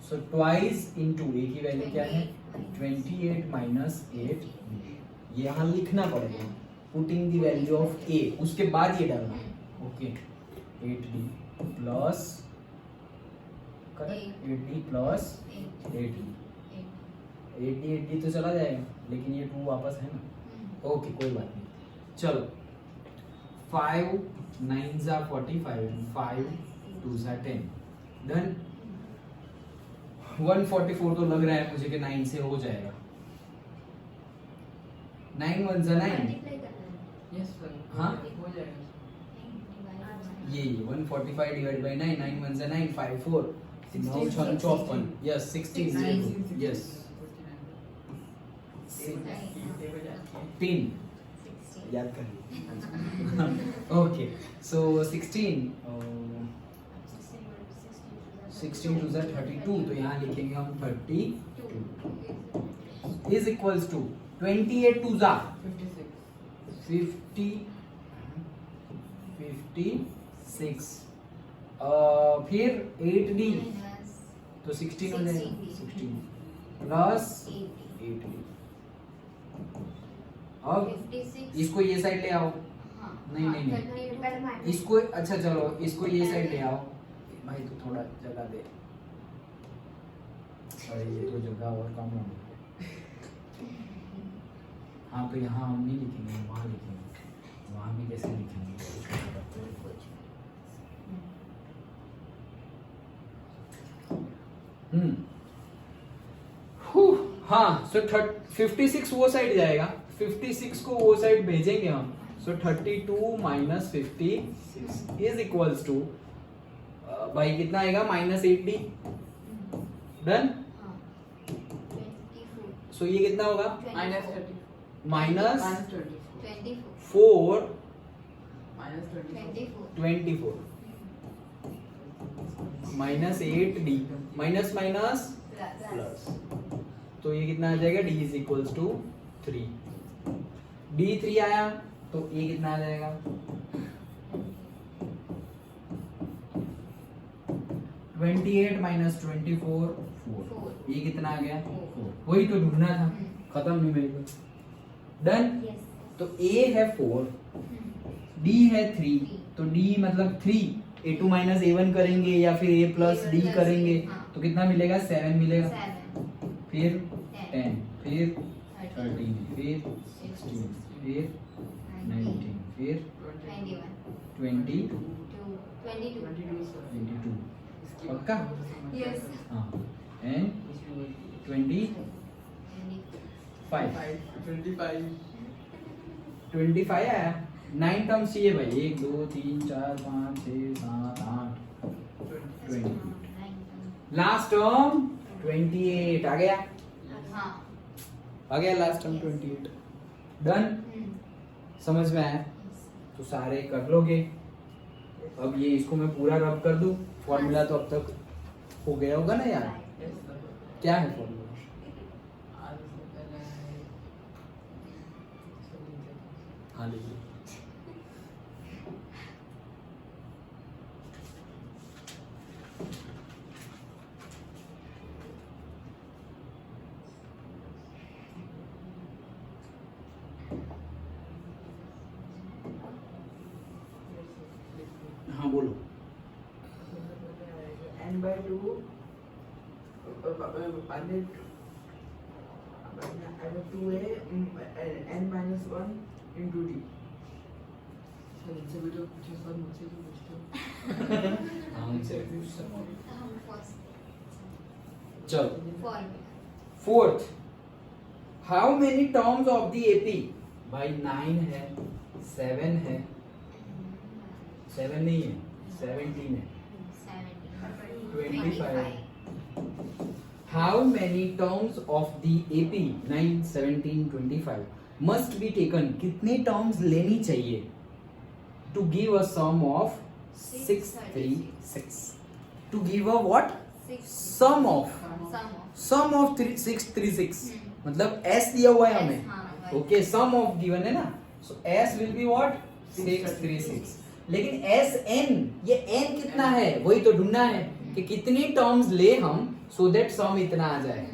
सो ट्वाइस इंटू ए की वैल्यू क्या है 28 माइनस 8 ये यहाँ लिखना पड़ेगा पुटिंग द वैल्यू ऑफ ए उसके बाद ये डालना okay 8d plus correct 8d plus 8d 8d तो चला जाएगा लेकिन ये 2 वापस है ना ओके कोई बात नहीं चलो 5 9s are 45 and 5 2s are 10 done 144 तो लग रहा है मुझे कि 9 से हो जाएगा 9 1s are 9 यस सर हाँ? हो जाएगा ये 145 divide by 9 9 1s are 9 5 4 9 54 yes 16 yes 16 याद कर ओके सो 16 16 टू 32 तो यहाँ लिखेंगे हम 32 इज इक्वल्स टू 28 टू 56 फिर 8d तो 16 हो जाएगा 16 प्लस 8d अब इसको ये साइड ले आओ नहीं नहीं नहीं इसको अच्छा चलो इसको ये साइड ले आओ भाई तो थोड़ा जगह दे अरे ये तो जगह और कम हो गई हाँ तो यहाँ हम नहीं लिखेंगे वहाँ लिखेंगे वहाँ भी कैसे लिखेंगे हाँ सो 56 वो साइड जाएगा 56 को वो साइड भेजेंगे हम सो 32 माइनस 56 इज इक्वल्स टू भाई कितना आएगा माइनस 8d डन सो ये कितना होगा minus minus 24 4 minus 24 minus 8d minus minus plus तो ये कितना आ जाएगा d is equals to 3 d 3 आया तो ये कितना आ जाएगा 28 माइनस 24 4 ये कितना आ गया 4 वही तो ढूंढना था खत्म नहीं मेरे को डन तो a है 4 d है 3 तो d मतलब 3 a2 माइनस a1 करेंगे या फिर a प्लस d करेंगे तो कितना मिलेगा 7 मिलेगा फिर 10 फिर 13 फिर 16 फिर 19 फिर 20 22 पक्का हाँ एंड 25 25 आया 9 टर्म्स चाहिए भाई 1 2 3 4 5 6 7 8 20 लास्ट टर्म 28 आ गया लास्ट टर्म 28 डन समझ में आया तो सारे कर लोगे अब ये इसको मैं पूरा रब कर दूं फॉर्मूला तो अब तक हो गया होगा ना यार क्या है फॉर्मूला हाँ लीजिए बोलो। n by 2 2a n minus 1 into d। मुझसे भी तो पूछो सर, मुझसे भी पूछो। हाँ उनसे पूछ सकते हो। हम फर्स्ट चलो formula fourth, how many terms of the AP? भाई 9 है, 7 है, 7 नहीं है, 17 है, 25। How many terms of the AP 9, 17, 25 must be taken? कितने terms लेनी चाहिए to give a sum of 636? To give a what? Sum of sum of 636 मतलब S दिया हुआ है हमें। ओके, सम ऑफ गिवन है ना, सो S will be what? 636। लेकिन SN, ये N कितना है वही तो ढूंढना है कि कितनी टर्म्स ले हम सो दैट सम इतना आ जाए।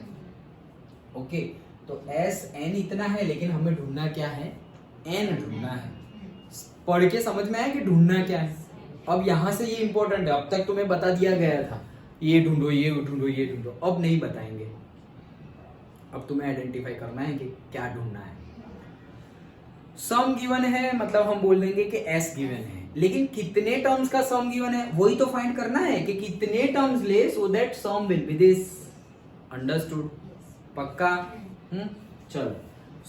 ओके, तो SN इतना है, लेकिन हमें ढूंढना क्या है? N ढूंढना है। पढ़ के समझ में आया कि ढूंढना क्या है? अब यहाँ से ये इंपॉर्टेंट है, अब तक तुम्हें बता दिया गया था ये ढूंढो, ये ढूंढो, ये ढूंढो, अब नहीं बताएंगे। अब तुम्हें आइडेंटिफाई करना है कि क्या ढूंढना है। सम गिवन है मतलब हम बोल देंगे कि S गिवन है, लेकिन कितने टर्म्स का सम गिवन है वही तो फाइंड करना है कि कितने टर्म्स ले so that sum will be this. Understood? पक्का? चलो,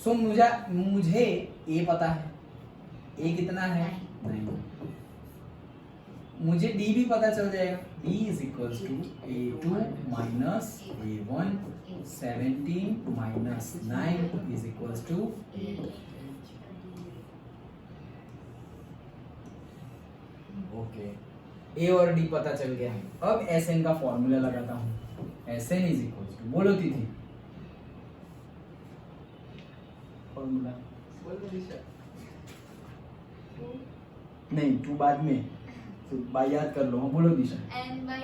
सो मुझे ए पता है, ए कितना है? 9। मुझे डी भी पता चल जाएगा, d is equal to A2 minus A1, 17 minus 9 is equal to 8। Okay, a और डी पता चल गया। अब Sn का फॉर्मूला लगाता हूँ। Sn इज इक्वल टू, बोलो दीदी फॉर्मूला। नहीं, टू बाद में, तो बाय याद कर लो। हाँ बोलो दिशा। n by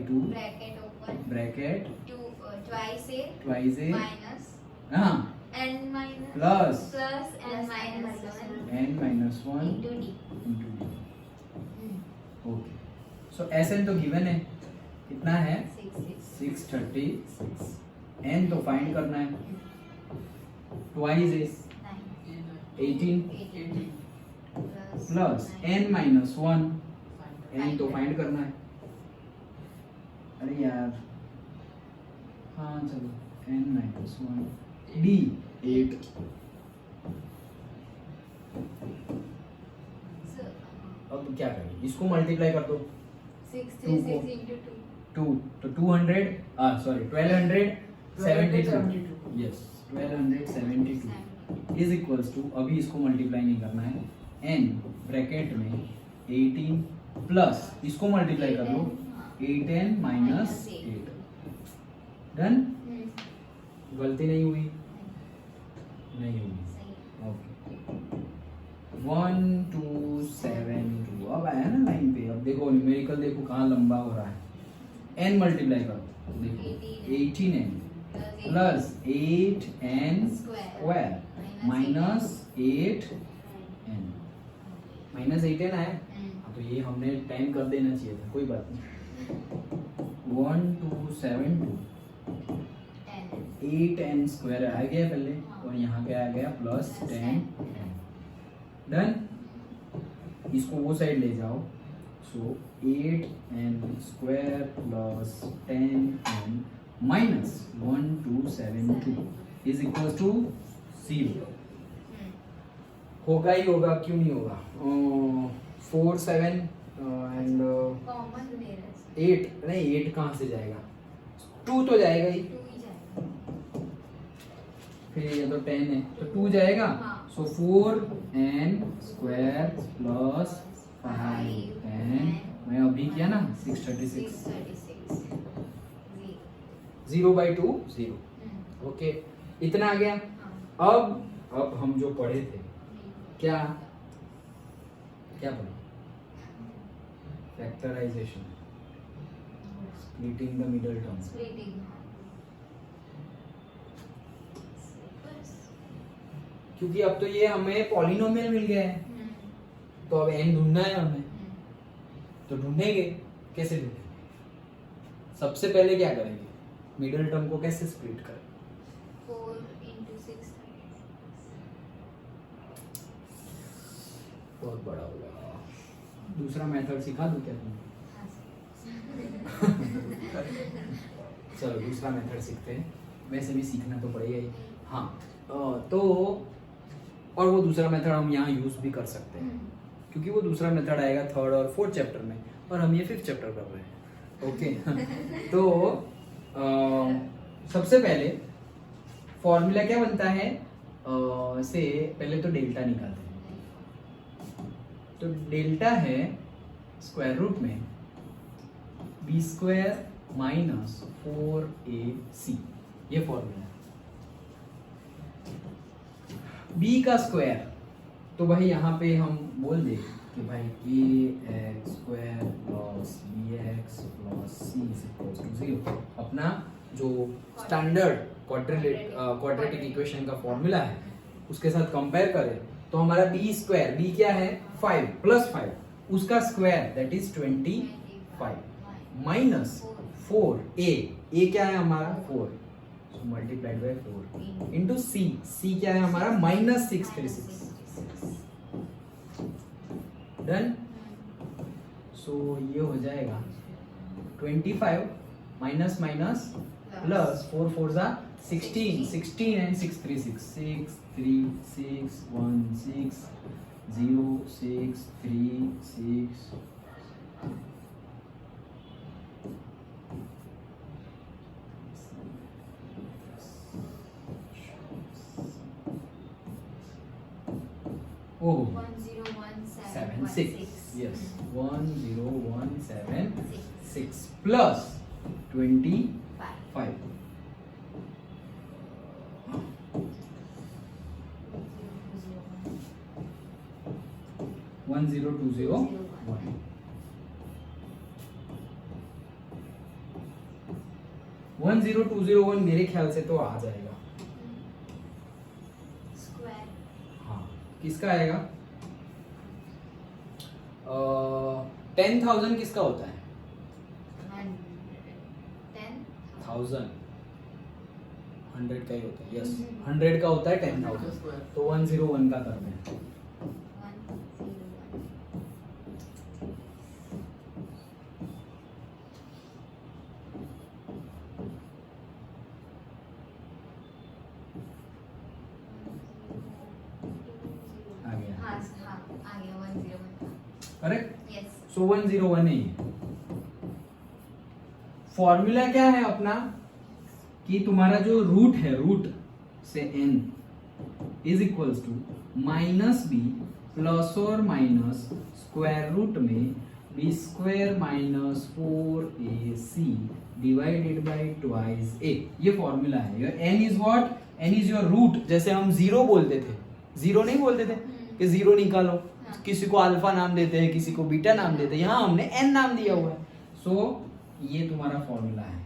2 bracket open bracket 2 twice a twice a minus हाँ n minus plus plus n minus 1 n minus 1 into d। Into d. Okay, so Sn तो गिवन है, कितना है? 636। n तो फाइंड करना है, twice a 18 plus n minus 1, n तो find करना है। अरे यार, हाँ चलो, n माइनस 1 d 8। अब क्या करें? इसको मल्टीप्लाई कर दो 636 into 2 2, तो 200 sorry 1272। Yes, 1272 is equals to, अभी इसको मल्टीप्लाई नहीं करना है, n ब्रैकेट में 18 प्लस इसको मल्टीप्लाई कर लो 8n माइनस 8। डन? गलती नहीं हुई? नहीं हुई। ओके, 1 2 7 2 अब आया ना लाइन पे। अब देखो न्यूमेरिकल, देखो कहाँ लंबा हो रहा है। n मल्टीप्लाई करो, देखो 18n plus 8n square minus 8n minus 8n आया। तो ये हमने 10 कर देना चाहिए था, कोई बात नहीं। 1 2 7 2 8n स्क्वायर आ गया पहले, और यहाँ पे आ गया प्लस 10n। डन? इसको वो साइड ले जाओ, so 8n square plus 10n minus 1272 is equal to 0। होगा ही होगा, क्यों नहीं होगा? 4 7 एंड कॉमन ले रहे 8 नहीं, 8 कहाँ से जाएगा? 2 तो जाएगा ही, 2 ही जाएगा। फिर ये तो 10 है तो 2 जाएगा। हाँ। सो 4n स्क्वायर प्लस 5n, मैं अभी किया ना 636, 0/2 0। ओके, इतना आ गया। अब हम जो पढ़े थे, क्या क्या पढ़े? Factorisation, splitting the middle term. Splitting. क्योंकि अब तो ये हमें पॉलिनोमियल मिल गया है, तो अब n ढूंढना है हमें। तो ढूंढेंगे, कैसे ढूंढेंगे? सबसे पहले क्या करेंगे, मिडिल टर्म को कैसे स्प्लिट करें? 4 into 6. बहुत बड़ा हो गया। दूसरा मेथड सिखा दूं क्या तुम्हें? चलो दूसरा मेथड सीखते हैं, वैसे भी सीखना तो पड़ेगा ही। हाँ तो और वो दूसरा मेथड हम यहाँ यूज भी कर सकते हैं, क्योंकि वो दूसरा मेथड आएगा 3rd और 4th चैप्टर में, और हम ये 5th चैप्टर कर रहे हैं। ओके तो सबसे पहले फॉर्मूला क्या बनता है, से पहले तो डेल्टा निकालते हैं। तो डेल्टा है स्क्वायर रूट में बी स्क्वायर माइनस 4ac, ये फॉर्मूला है। बी का स्क्वायर, तो भाई यहाँ पे हम बोल दे कि भाई ax square plus bx plus c is equals to 0। अपना जो स्टैंडर्ड क्वाड्रेटिक इक्वेशन का फॉर्मूला है उसके साथ कंपेयर करें तो हमारा बी स्क्वायर, बी क्या है 5 प्लस 5, उसका square that is 25 minus 4a, a क्या है हमारा 4, so multiplied by 4 into c, c क्या है हमारा -636। डन। सो ये हो जाएगा 25 माइनस माइनस प्लस 4 4 जा 16, 16 एंड 6 3 6 6 3 6 1 6 0 6 3 6 Oh, 1017. yes, 10176 plus 25. 10201. 10201 मेरे ख्याल से तो आ जाएगा। Square. हाँ, किसका आएगा? 10,000 किसका होता है? 1000 100 का ही होता है। यस, 100 का होता है 10,000, तो 101 का करते हैं। 101. आ गया हाँ हाँ आ गया 101. करेक्ट। Yes. सो 101 है ये। फॉर्मूला क्या है अपना कि तुम्हारा जो रूट है, रूट से n is equals to minus b plus और माइनस स्क्वायर रूट में b square minus 4ac divided by twice a, ये फॉर्मूला है। Your n is what, n is your root. जैसे हम जीरो बोलते थे, जीरो नहीं बोलते थे कि जीरो निकालो, किसी को अल्फा नाम देते हैं, किसी को बीटा नाम देते हैं, यहाँ हमने n नाम दिया हुआ है। सो ये तुम्हारा फॉर्मूला है।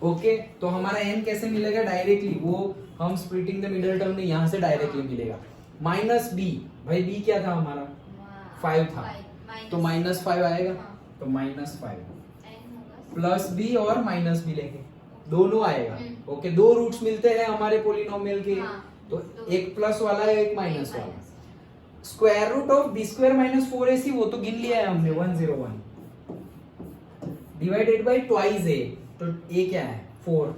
ओके तो हमारा n कैसे मिलेगा? डायरेक्टली, वो हम स्प्लिटिंग द मिडिल टर्म में यहाँ से डायरेक्टली मिलेगा। माइनस b, भाई b क्या था हमारा? 5 था, तो -5 आएगा, तो -5 प्लस b और माइनस b लेंगे, दोनों आएगा। ओके, दो रूट्स मिलते हैं हमारे पोलिनोमियल के, तो एक प्लस वाला है एक माइनस वाला। Square root of b square minus 4ac, वो तो गिन लिया है हमने 101 डिवाइडेड बाय ट्वाइस a, तो a क्या है 4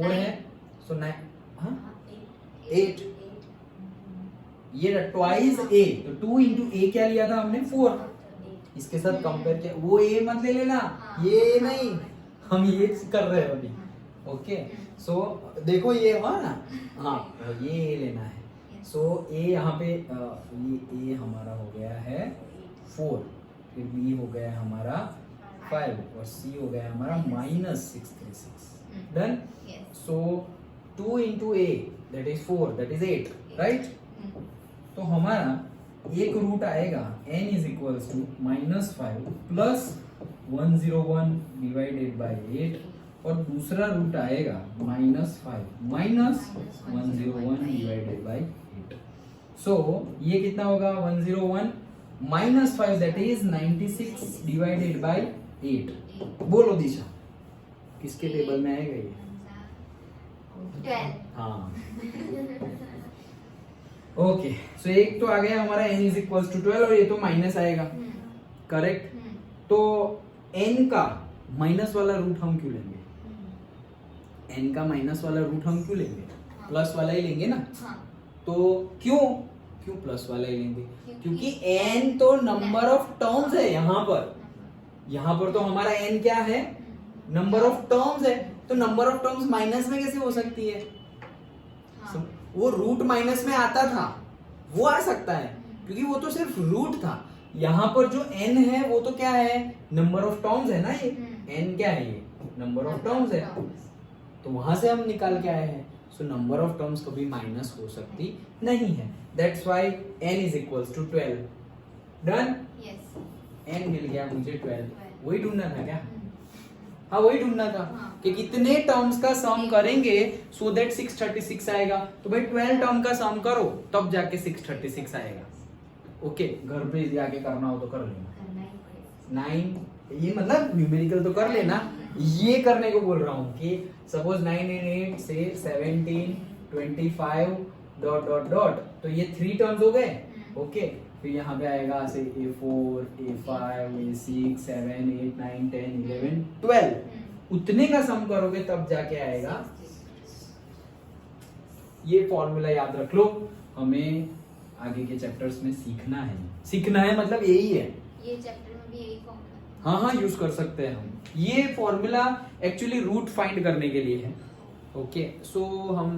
है, सो 9 8, ये ट्वाइस a, तो 2 into a क्या लिया था हमने 4, इसके साथ कंपेयर किया, वो a मत ले लेना, ये नहीं, हम ये कर रहे हैं अभी। ओके सो देखो ये हुआ ना, हाँ ये a लेना है। सो a यहाँ पे ये a हमारा हो गया है 4, फिर b हो गया हमारा 5 और c हो गया हमारा -636। Done. So 2 into a that is 4, that is 8, right. तो हमारा एक रूट आएगा n is equals to -5 plus 101 divided by 8, और दूसरा रूट आएगा -5 माइनस 101 डिवाइडेड बाय 8। सो ये कितना होगा 101 minus 5 that is 96 divided by 8। बोलो दिशा किसके टेबल में आएगा ये? 12। हाँ ओके सो एक तो आ गया हमारा n इज इक्वल टू 12 और ये तो माइनस आएगा करेक्ट। तो n का माइनस वाला रूट हम क्यों लेंगे? n का माइनस वाला रूट हम क्यों लेंगे? प्लस वाला ही लेंगे ना। हाँ। तो क्यों प्लस वाला ही लेंगे? क्योंकि n तो नंबर ऑफ टर्म्स है यहाँ पर तो हमारा n क्या है? नंबर ऑफ टर्म्स है। तो नंबर ऑफ टर्म्स माइनस में कैसे हो सकती है? हाँ। वो रूट माइनस में आता था, वो आ सकता है क्योंकि वो तो सिर्फ रूट था। यहाँ पर जो n है वो तो क्या है? नंबर ऑफ टर्म्स है ना। ये n क्या है? ये नंबर ऑफ टर्म्स है। तो वहां से हम निकाल के आए हैं। सो नंबर ऑफ टर्म्स कभी माइनस हो सकती नहीं है। That's why n is equals to 12। Done. Yes. n मिल गया मुझे 12। वही ढूंढना था क्या? हाँ वही ढूंढना था कि कितने टर्म्स का सम करेंगे सो दैट 636 आएगा। तो भाई 12 टर्म का सम करो तब जाके 636 आएगा। ओके घर पे जाके करना हो तो कर लेना। 9 ये मतलब न्यूमेरिकल तो कर लेना। ये करने को बोल रहा हूँ कि सपोज 9 and 8 से 17 25 डॉट डॉट डॉट तो ये 3 टर्म्स हो गए। ओके फिर यहाँ पे आएगा ऐसे A4 A5 A6 7 8 9 10 11 12 उतने का सम करोगे तब जाके आएगा। ये फॉर्मूला याद रख लो। हमें आगे के चैप्टर्स में सीखना है मतलब यही है। ये चैप्टर में भी यही फॉर्मूला। हाँ यूज कर सकते हैं हम। ये फॉर्मूला एक्चुअली रूट फाइंड करने के लिए है। ओके सो हम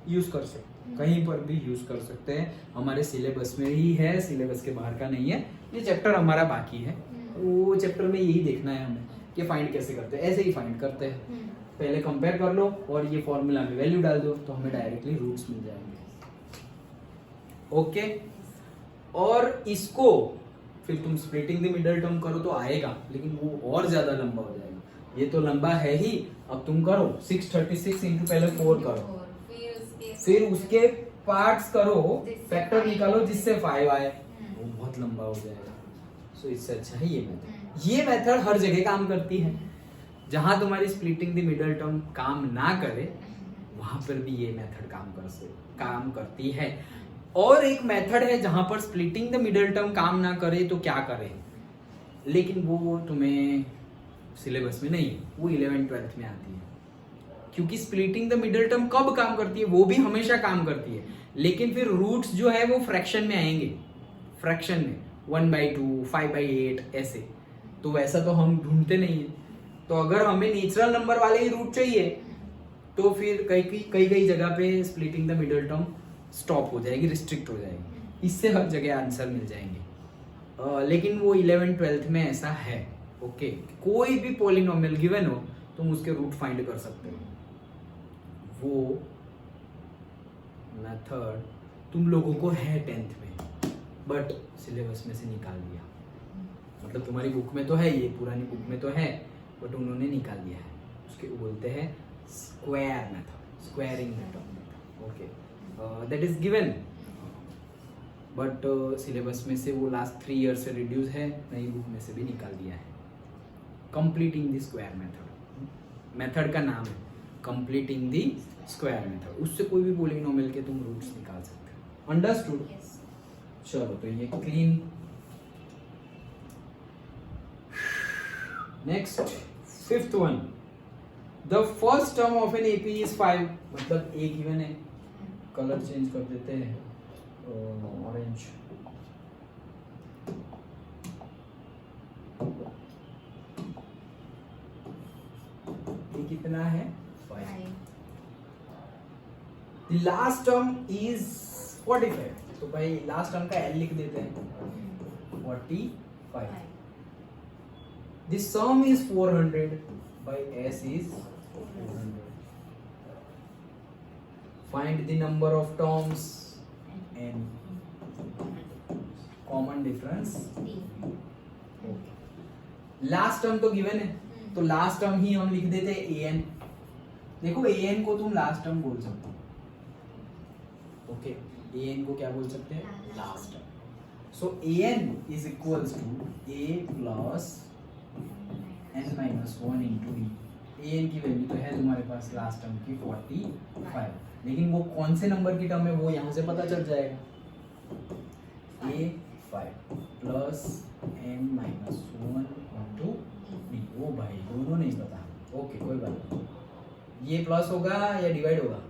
यूज कर सकते हैं, कहीं पर भी यूज कर सकते हैं। हमारे सिलेबस में ही है, सिलेबस के बाहर का नहीं है। ये चैप्टर हमारा बाकी है, वो चैप्टर में यही देखना है हमें कि फाइंड कैसे करते हैं। ऐसे ही फाइंड करते हैं। पहले कंपेयर कर लो और ये फॉर्मूला में वैल्यू डाल दो तो हमें डायरेक्टली रूट्स मिल जाएंगे। ओके और इसको फिर तुम स्प्लिटिंग द मिडल टर्म करो तो आएगा, लेकिन वो और ज्यादा लंबा हो जाएगा। ये तो लंबा है ही। अब तुम करो 636 इंटू पहले 4 करो, फिर उसके पार्ट्स करो, फैक्टर निकालो जिससे 5 आए। वो बहुत लंबा हो जाएगा। सो इससे अच्छा है ये मेथड हर जगह काम करती है। जहां तुम्हारी स्प्लिटिंग द मिडल टर्म काम ना करे वहां पर भी ये मेथड काम करती है। और एक मेथड है जहां पर स्प्लिटिंग द मिडल टर्म काम ना करे तो क्या करे, लेकिन वो तुम्हें सिलेबस में नहीं है, वो 11th 12th में आती है। क्योंकि स्प्लिटिंग द मिडल टर्म कब काम करती है? वो भी हमेशा काम करती है, लेकिन फिर रूट्स जो है वो फ्रैक्शन में आएंगे। फ्रैक्शन में 1/2 5/8 ऐसे। तो वैसा तो हम ढूंढते नहीं है। तो अगर हमें नेचुरल नंबर वाले ही रूट चाहिए तो फिर कई जगह पे splitting the middle term stop हो जाएगी, रिस्ट्रिक्ट हो जाएगी। इससे हर जगह आंसर मिल जाएंगे। लेकिन वो 11th 12th में ऐसा है। ओके कोई भी पॉलिनोमियल गिवन हो तुम उसके रूट फाइंड कर सकते हो। वो मेथड तुम लोगों को है 10th में, बट सिलेबस में से निकाल दिया। मतलब तुम्हारी बुक में तो है, ये पुरानी बुक में तो है, बट उन्होंने निकाल दिया है। उसके बोलते हैं square method, squaring method. Okay that is given, but syllabus में से वो लास्ट 3 ईयर से रिड्यूस है, नई बुक में से भी निकाल दिया है। कंप्लीटिंग द स्क्वायर मेथड का नाम है कंप्लीटिंग द स्क्वायर मेथड। उससे कोई भी पॉलिनोमियल के तुम रूट्स निकाल सकते हो। अंडरस्टूड? चलो तो ये clean. Next 5th one, the first term of an AP is 5। मतलब ए गिवन है, कलर चेंज कर देते हैं ऑरेंज। ये कितना है? 5। Last term is 45। तो भाई लास्ट टर्म का एल लिख देते हैं 45। The sum is 400 by S is 400. Find the number of terms n. Common difference okay. Last term तो गिवन है, तो लास्ट टर्म ही हम लिख देते हैं an। देखो an को तुम लास्ट टर्म बोल सकते हो। ओके an को क्या बोल सकते हैं? Last. Last term. So an is equals to a plus n minus 1 into d. an की वैल्यू तो है तुम्हारे पास लास्ट टर्म की 45, लेकिन वो कौन से नंबर की टर्म है वो यहाँ से पता चल जाएगा. a 5 plus n minus 1 into d. ओ भाई दोनों नहीं पता. ओके कोई बात नहीं. ये प्लस होगा या डिवाइड होगा?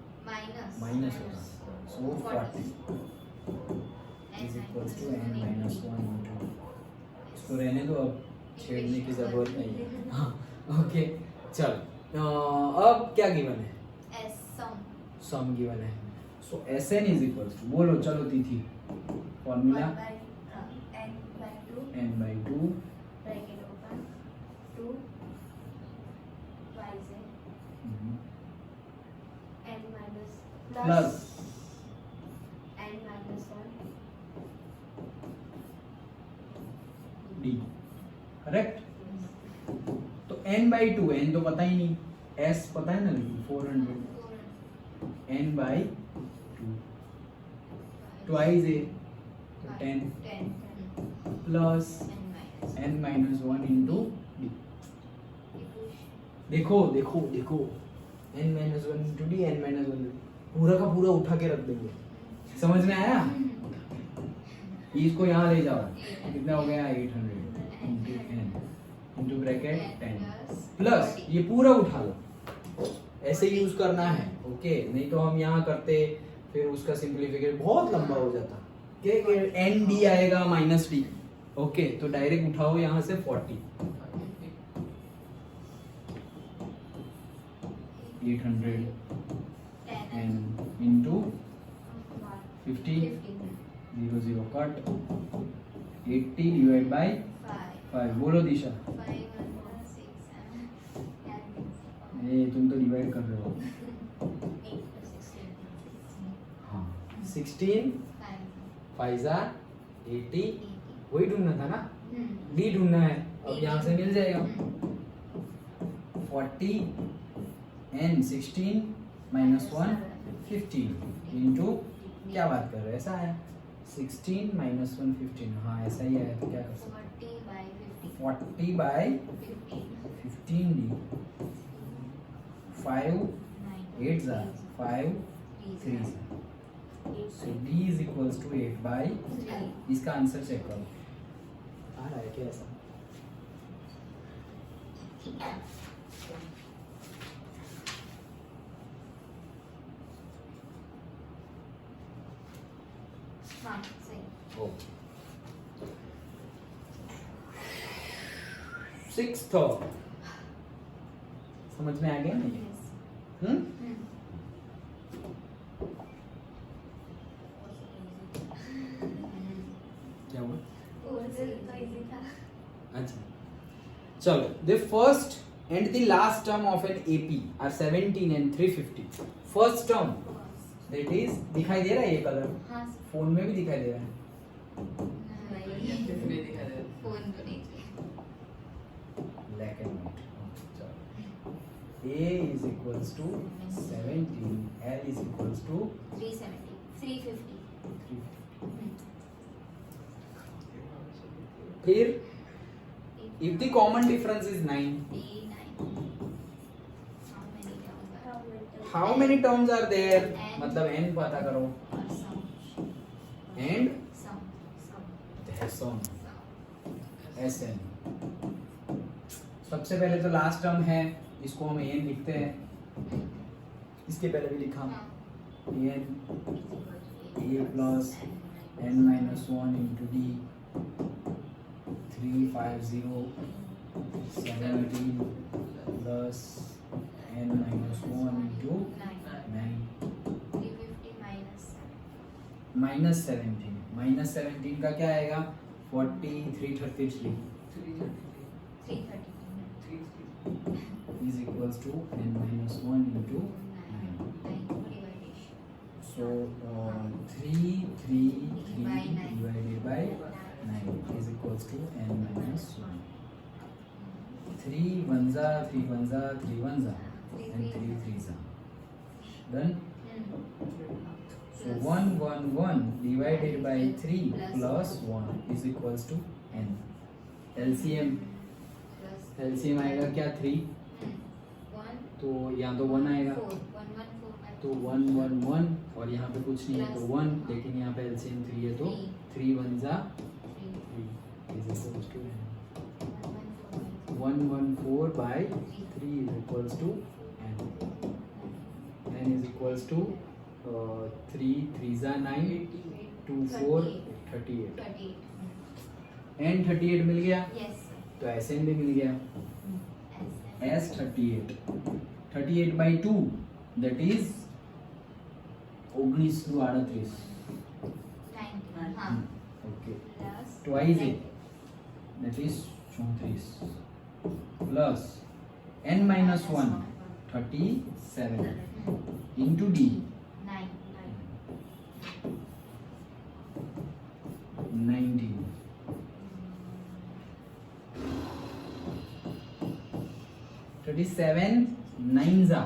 माइनस होगा. सो 40 is equals to n minus 1 into. इसको रहने दो, अब छेड़ने की जरूरत नहीं है. हाँ ओके चल. अब क्या गिवन है? S sum. सम गिवन है. So Sn is equals to, बोलो चलो तिथि formula. 1 by n by 2 n by 2 bracket open 2 yz n minus plus n minus 1 d. Correct. तो n by 2, n तो पता ही नहीं, s पता है ना, लेकिन 400 n by 2 twice a तो 10 plus n minus 1 into d. देखो देखो देखो n minus 1 into d, n minus 1 पूरा का पूरा उठा के रख देंगे. समझ में आया? इसको यहाँ ले जाओ. कितना हो गया? 800 into n into bracket 10 plus ये पूरा उठा लो. ऐसे यूज करना है. ओके नहीं तो हम यहाँ करते फिर उसका सिंप्लीफिकेशन बहुत लंबा हो जाता. एन डी आएगा माइनस डी. ओके तो डायरेक्ट उठाओ यहाँ से 40. 800 and into 50 0 0 cut 80 divide by 5. बोलो दिशा. ये तुम तो डिवाइड कर रहे हो. हाँ 16 5 जा 80. वही ढूंढना था ना, डी ढूंढना है. अब यहाँ से मिल जाएगा 40 एंड 16 माइनस 1 15 इंटू क्या बात कर रहे हैं, ऐसा है 16 माइनस 1 15. हाँ ऐसा ही है. तो क्या कर सकते हैं? 40 बाय 15 डी. 5 8 जा 5 3 जा. So D is equals to 8 by. इसका आंसर चेक करो. आ रहा है क्या ऐसा? हाँ सही. ओके. 6th समझ में आ गया ना ये? क्या हुआ? अच्छा चलो. The first and the last term of an AP are 17 and 350. First term that is दिखाई दे रहा है ये कलर? हाँ फोन में भी दिखाई दे रहा है. कितने दिखा दे? फोन तो नहीं. Black and white. चलो. A is equals to 17. L is equals to 370 350. 350. फिर if the common difference is 9, how many terms are there? मतलब n पता करो. And sum Sn. सबसे पहले तो लास्ट टर्म है, इसको हम an लिखते हैं. इसके पहले भी लिखा an a plus n minus 1 into d 350 17 plus n minus 1 into 9 minus 17. minus 17 का क्या आएगा? 40 333 is equals to n minus 1 into 9. So 333 divided by 9 is equals to n minus 1. 3 1 जा 3 1 जा 3 1 जा and 3 3 जा. Done. So 111 divided by 3 plus 1 is equals to n. LCM आएगा क्या 3, तो यहाँ तो 1 आएगा, तो 1 1 1 और यहाँ पे कुछ नहीं है तो 1, लेकिन यहाँ पे LCM 3 है तो 3 1 जा 3 is equals to n. 114 by 3 is equals to n. n is equals to 3 3 जा 9 2 4 38. n 38 मिल गया, तो SN भी मिल गया. S 38 by 2 that is 19 * 38. Okay. Twice it that is 34 plus n minus 1 37 into D 19. 37 9 जा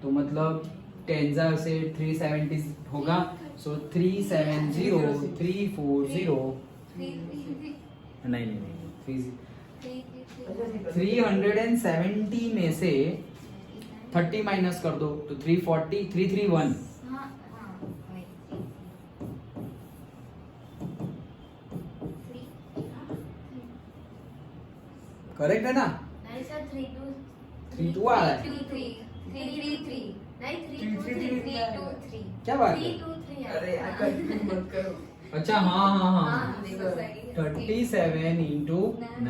तो मतलब 10 जा से 370 होगा, सो 370 340 नहीं 370 में से 30 माइनस कर दो तो 340 331. करेक्ट है ना? 3 2 आ रहा है. क्या बात है? अरे कंफ्यूज मत करो. अच्छा हाँ 37 into 9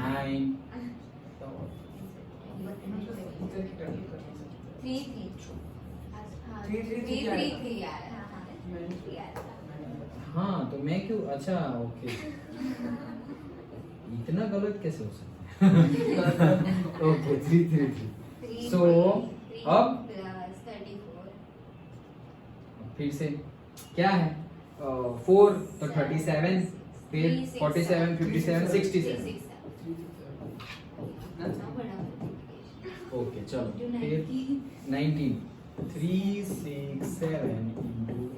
हाँ तो मैं क्यों, अच्छा ओके इतना गलत कैसे हो सकता है. ओके 3 सो अब फिर से क्या है 4 तो 37 फिर 47 57 67. ओके चलो फिर 19 367 into 19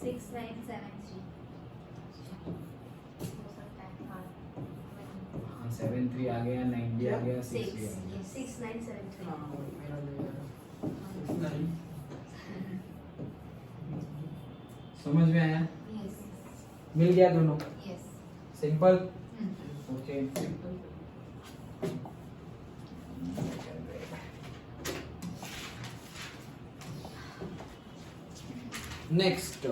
6973 7 3 आ गया 9 भी आ गया 6 भी आ गया. 6973 हाँ मेरा ले यार. नहीं समझ में आया? Yes. मिल गया दोनों. Yes. Simple. Okay next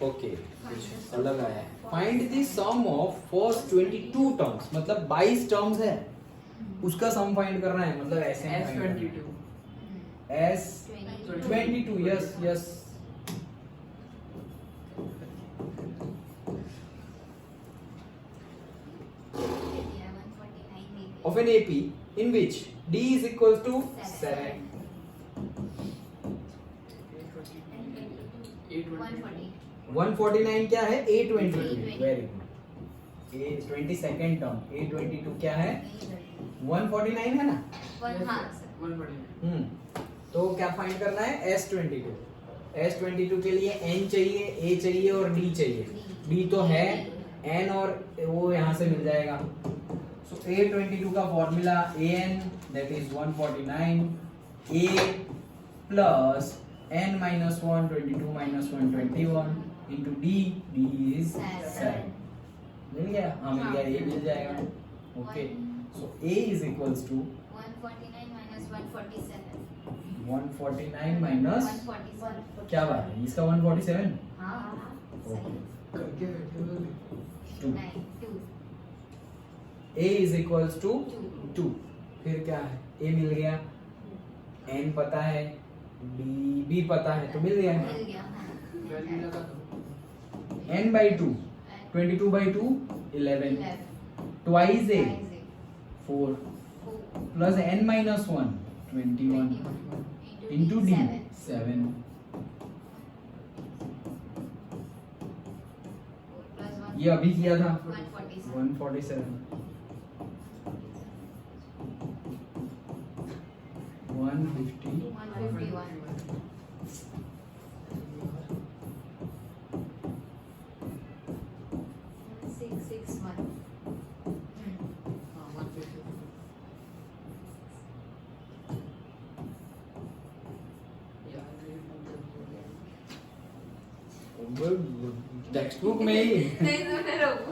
okay कुछ अलग आया है. Find the sum of first 22 terms, मतलब 22 टर्म्स है उसका सम फाइंड करना है, मतलब ऐसे S22 S22 yes yes. Of an AP in which D is equals to 7. 149 क्या है? A22. Very good. A22 term A22 क्या है? 149 है ना? 149. तो क्या फाइंड करना है? S22. S22 के लिए N चाहिए, A चाहिए और D चाहिए. D तो है, N और वो यहाँ से मिल जाएगा. So A22 का formula AN that is 149 A plus N minus 1 22 minus 1 21 into D. D is 7. मिल गया? हाँ मिल गया. A मिल जाएगा. Okay. So A is equals to 149 minus 147. 149 minus 147. क्या बात है? इसका 147. हाँ Okay. करके बैठे हो. 2. 2. A is equals to 2. फिर क्या है? A मिल गया, N पता है, B पता है, तो मिल गया. मिल गया. वैल्यू लगा दो. N by 2 22 by 2 11 twice A 4 plus N minus 1 21 into D 7. ये अभी किया था 147 147 150 151 661 हाँ 150 याद है टेक्स्ट बुक में ही नहीं मैंने रोको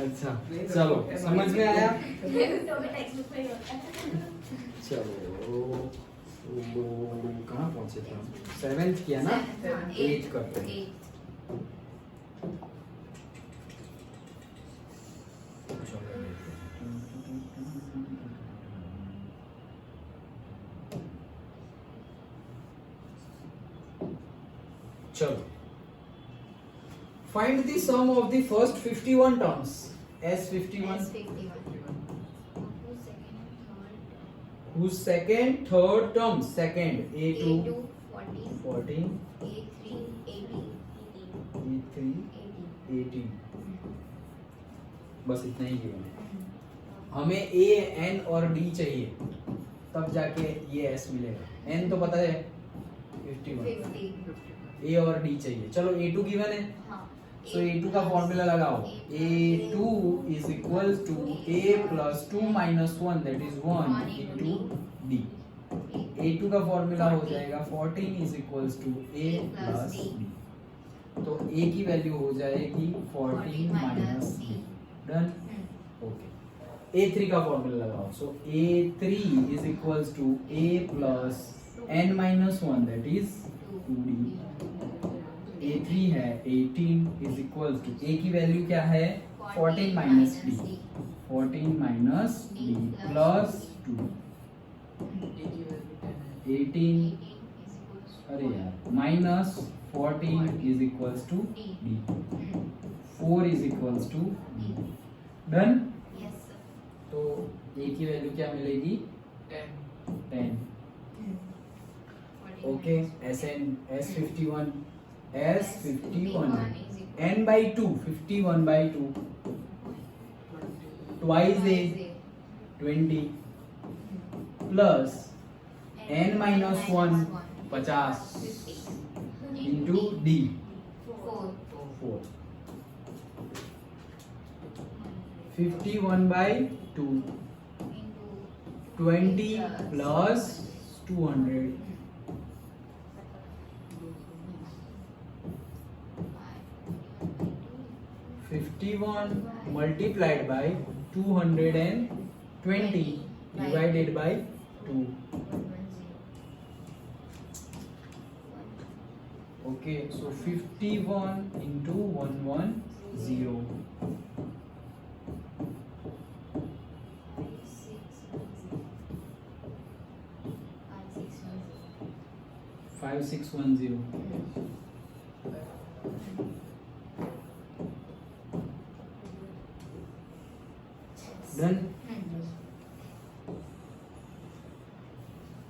अच्छा चलो समझ में आया तो भी टेक्स्ट बुक में ही होता है। चलो वो कहाँ पहुंचे थे हम 7th किया ना 8th करते हैं चलो find the sum of the first 51 terms S51 whose second third term second A2 14 A3 18 बस इतना ही गिवन है हमें A N और D चाहिए तब जाके ये S मिलेगा N तो पता है 51 A और D चाहिए चलो A2 गिवन है so A2 का फॉर्मूला लगाओ A2 is equals to A plus 2 minus 1 that is 1 into D A2 का फॉर्मूला हो जाएगा 14 is equals to A plus D तो A की वैल्यू हो जाएगी 14 minus D done okay A3 का फॉर्मूला लगाओ so A3 is equals to A plus n minus 1 that is 2D A3 है 18 is equals to A की value क्या है 14 minus D 14 minus D plus 2 18 अरे यार minus 14 is equals to D 4 is equals to D done तो A की value क्या मिलेगी 10 okay S51 n by 2 51 by 2 twice A 20 plus n minus 1 50 into D 4 51 by 2 20 plus 200 51 multiplied by 220 divided by 2 okay so 51 into 110 5610 done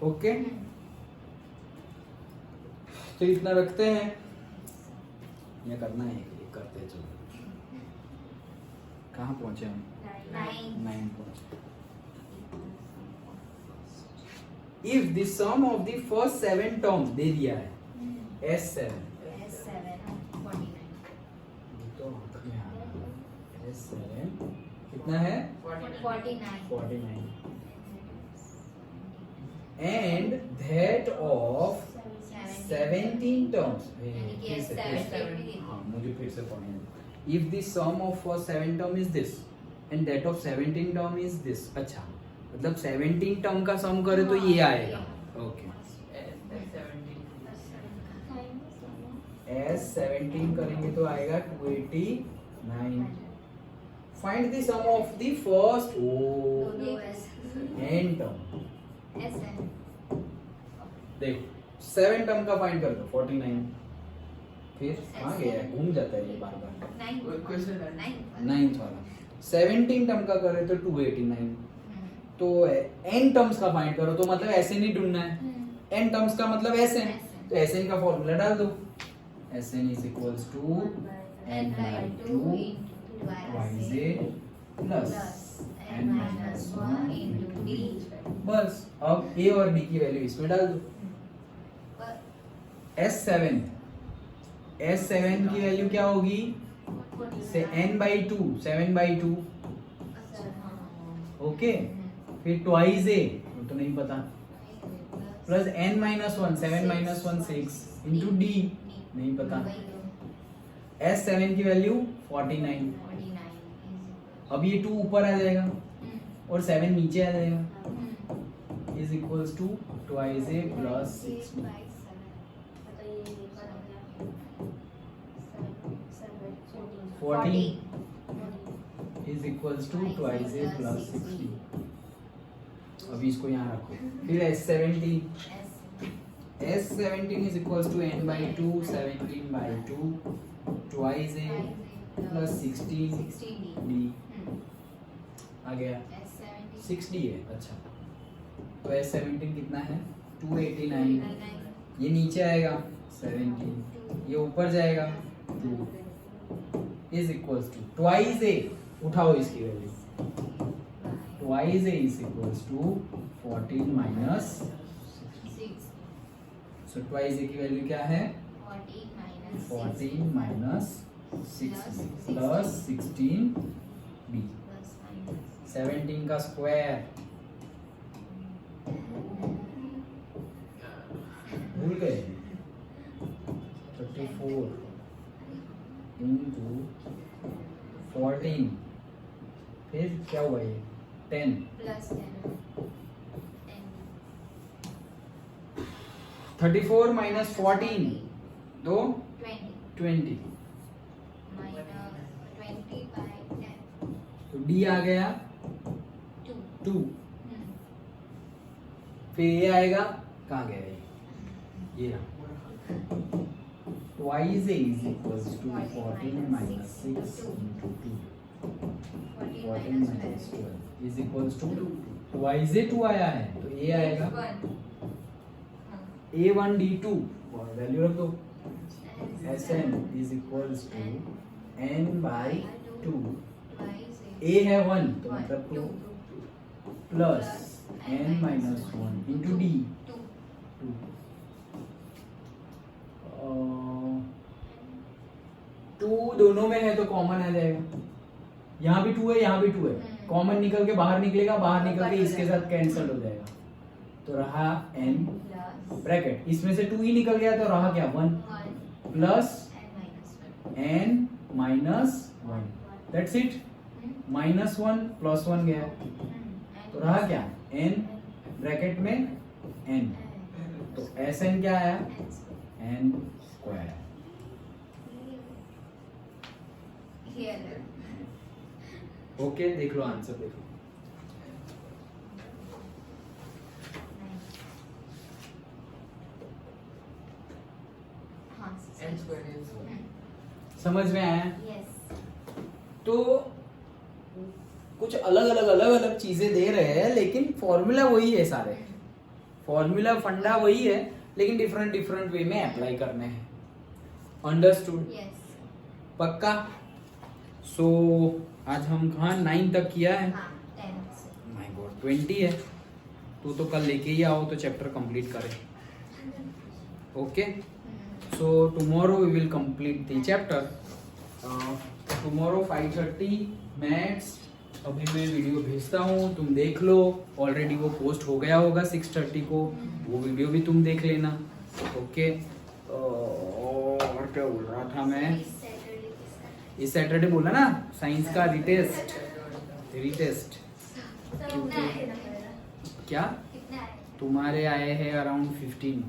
okay तो इतना रखते हैं ये करना है ये करते हैं चलो कहाँ पहुंचे हम 9 पहुंचे if the sum of the first 7 term दे दिया है S7 तो S7 कितना है 49 and that of 17 terms हाँ मुझे फिर से पढ़ना है if the sum of first 7 term is this and that of 17 term is this अच्छा मतलब 17 टर्म का सम करे तो ये आएगा ओके S17 करेंगे तो आएगा 289 find the sum of the first n term देखो 7 टर्म का फाइंड कर दो 49 फिर आ गया घूम जाता है ये बार बार 9th वाला 17 टर्म का करे तो 289 तो n टर्म्स का फाइंड करो तो मतलब ऐसे नहीं ढूंढना है n टर्म्स का मतलब ऐसे तो Sn का फॉर्मूला डाल दो Sn is equals to n by 2 twice a plus n minus 1 into d. बस अब a और b की वैल्यू इसमें डाल दो। S7 की वैल्यू क्या होगी से n by 2 7 by 2 ओके फिर ट्वाइस ए तो नहीं पता plus n minus 1 7 minus 1 6 into d नहीं पता। S7 की वैल्यू 49 अब ये 2 ऊपर आ जाएगा और 7 नीचे आ जाएगा is equals to twice a plus 6 14 is equals to twice a plus 60। अभी इसको यहाँ रखो फिर S17 is equals to n by 2 17 by 2 twice a plus 16 d आ गया 6d है। अच्छा तो S17 कितना है 289 ये नीचे आएगा 17 ये ऊपर जाएगा 2 is equals to twice a उठाओ इसकी value twice a is equals to 14 minus 6 so twice a की वैल्यू क्या है 14 माइनस 6 प्लस 16 b 17 का स्क्वायर भूल गए 34 into 14 फिर क्या हुआ ये 10 plus 34 minus 14 दो 20 20 minus 20 by 10 तो d आ गया 2 2 फिर ये आएगा कहाँ गया ये रहा twice a is equals to 14 minus 6 into 2 14 minus 12 is equals to 2 twice a 2 आया है तो ये आएगा a1 d2 वैल्यू रख दो Sn is equals to n by 2 a है 1 तो मतलब 2 plus n minus 1 into d 2 2 दोनों में है तो कॉमन आ जाएगा यहाँ भी 2 है यहाँ भी 2 है कॉमन निकल के बाहर निकलेगा बाहर निकल के इसके साथ कैंसिल हो जाएगा तो रहा n ब्रैकेट इसमें से 2 ही निकल गया तो रहा क्या 1 plus n minus 1 that's it minus 1 plus 1 गया तो रहा क्या n ब्रैकेट में n तो Sn क्या आया n स्क्वायर ओके देख लो आंसर देख लो n square is समझ में आया yes तो कुछ अलग चीजें दे रहे हैं लेकिन फॉर्मूला वही है सारे फॉर्मूला फंडा वही है लेकिन डिफरेंट वे में अप्लाई करने हैं अंडरस्टूड yes पक्का सो आज हम कहाँ 9 तक किया है हाँ 10 माय गॉड 20 है तो कल लेके ही आओ तो चैप्टर कंप्लीट करें okay so tomorrow we will complete the chapter tomorrow 5:30 maths अभी मैं वीडियो भेजता हूँ तुम देख लो ऑलरेडी वो पोस्ट हो गया होगा 6:30 को वो वीडियो भी तुम देख लेना ओके और क्या बोल रहा था मैं इस सैटरडे बोला ना साइंस का रिटेस्ट क्या कितना है तुम्हारे आए हैं अराउंड 15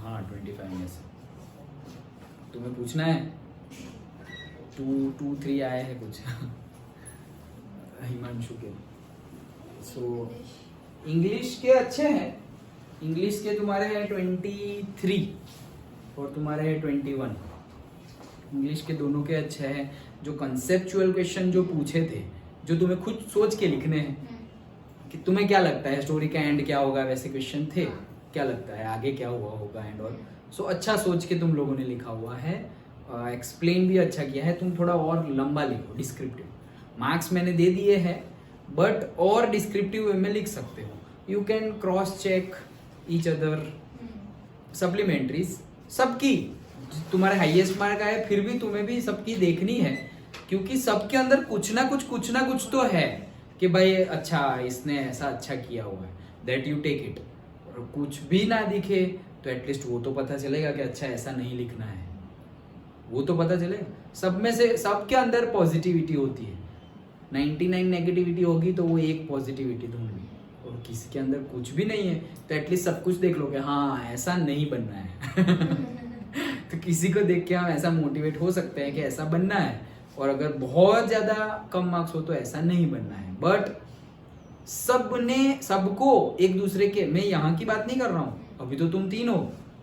हाँ 25 में से तुम्हें पूछना है 2-3 आए हैं कुछ हिमांशु के सो इंग्लिश के अच्छे हैं इंग्लिश के तुम्हारे हैं 23 और तुम्हारे हैं 21 इंग्लिश के दोनों के अच्छे हैं जो कंसेप्चुअल क्वेश्चन जो पूछे थे जो तुम्हें खुद सोच के लिखने हैं कि तुम्हें क्या लगता है स्टोरी का एंड क्या होगा वैसे क्वेश्चन थे क्या लगता है आगे क्या हुआ होगा एंड और सो अच्छा सोच के तुम लोगों ने लिखा हुआ है एक्सप्लेन भी अच्छा किया है, तुम थोड़ा और लंबा लिखो डिस्क्रिप्टिव। मार्क्स मैंने दे दिए हैं बट और डिस्क्रिप्टिव वे में लिख सकते हो। You can cross check each other supplementaries सबकी। तुम्हारे हाईएस्ट मार्क आए फिर भी तुम्हें भी सबकी देखनी है, क्योंकि सबके अंदर कुछ ना कुछ तो है कि भाई अच्छा इसने ऐसा अच्छा किया हुआ है, दैट यू टेक इट। और कुछ भी ना दिखे तो एटलीस्ट वो तो पता चलेगा कि अच्छा ऐसा नहीं लिखना है, वो तो पता चलेगा। सब में से सबके अंदर पॉजिटिविटी होती है, 99 नेगेटिविटी होगी तो वो एक पॉजिटिविटी ढूंढनी, और किसी के अंदर कुछ भी नहीं है तो एटलीस्ट सब कुछ देख लो कि हाँ ऐसा नहीं बनना है। तो किसी को देख के हम ऐसा मोटिवेट हो सकते हैं कि ऐसा बनना है, और अगर बहुत ज्यादा कम मार्क्स हो तो ऐसा नहीं बनना है। बट सबको एक दूसरे के, मैं यहाँ की बात नहीं कर रहा हूँ, अभी तो तुम तीन हो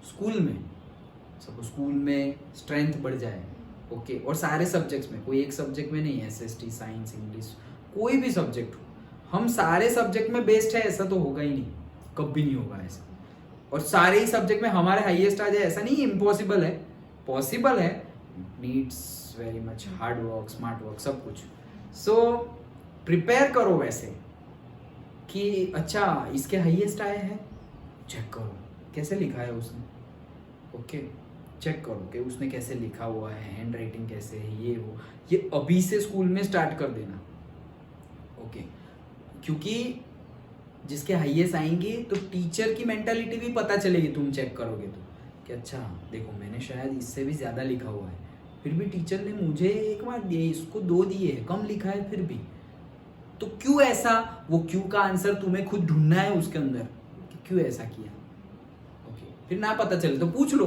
स्कूल में, सब स्कूल में स्ट्रेंथ बढ़ जाए, ओके। और सारे सब्जेक्ट्स में, कोई एक सब्जेक्ट में नहीं, एसएसटी, साइंस, इंग्लिश, कोई भी सब्जेक्ट हो, हम सारे सब्जेक्ट में बेस्ट है ऐसा तो होगा ही नहीं, कभी नहीं होगा ऐसा। और सारे ही सब्जेक्ट में हमारे हाईएस्ट आ जाए ऐसा नहीं, इम्पॉसिबल है, पॉसिबल है, needs very much hard work, smart work, सब कुछ। सो प्रिपेयर करो वैसे कि अच्छा इसके हाईएस्ट आए हैं, चेक करो कैसे लिखा है उसने, ओके चेक करो कि उसने कैसे लिखा हुआ है, हैंड राइटिंग कैसे है, ये वो, ये अभी से स्कूल में स्टार्ट कर देना, ओके। क्योंकि जिसके हाईएस्ट आएंगे तो टीचर की मेंटालिटी भी पता चलेगी, तुम चेक करोगे तो कि अच्छा देखो मैंने शायद इससे भी ज़्यादा लिखा हुआ है, फिर भी टीचर ने मुझे 1 मार्क दिए, इसको 2 दिए, कम लिखा है फिर भी, तो क्यों ऐसा, वो क्यों का आंसर तुम्हें खुद ढूंढना है उसके अंदर कि क्यों ऐसा किया, ओके। फिर ना पता चले तो पूछ लो,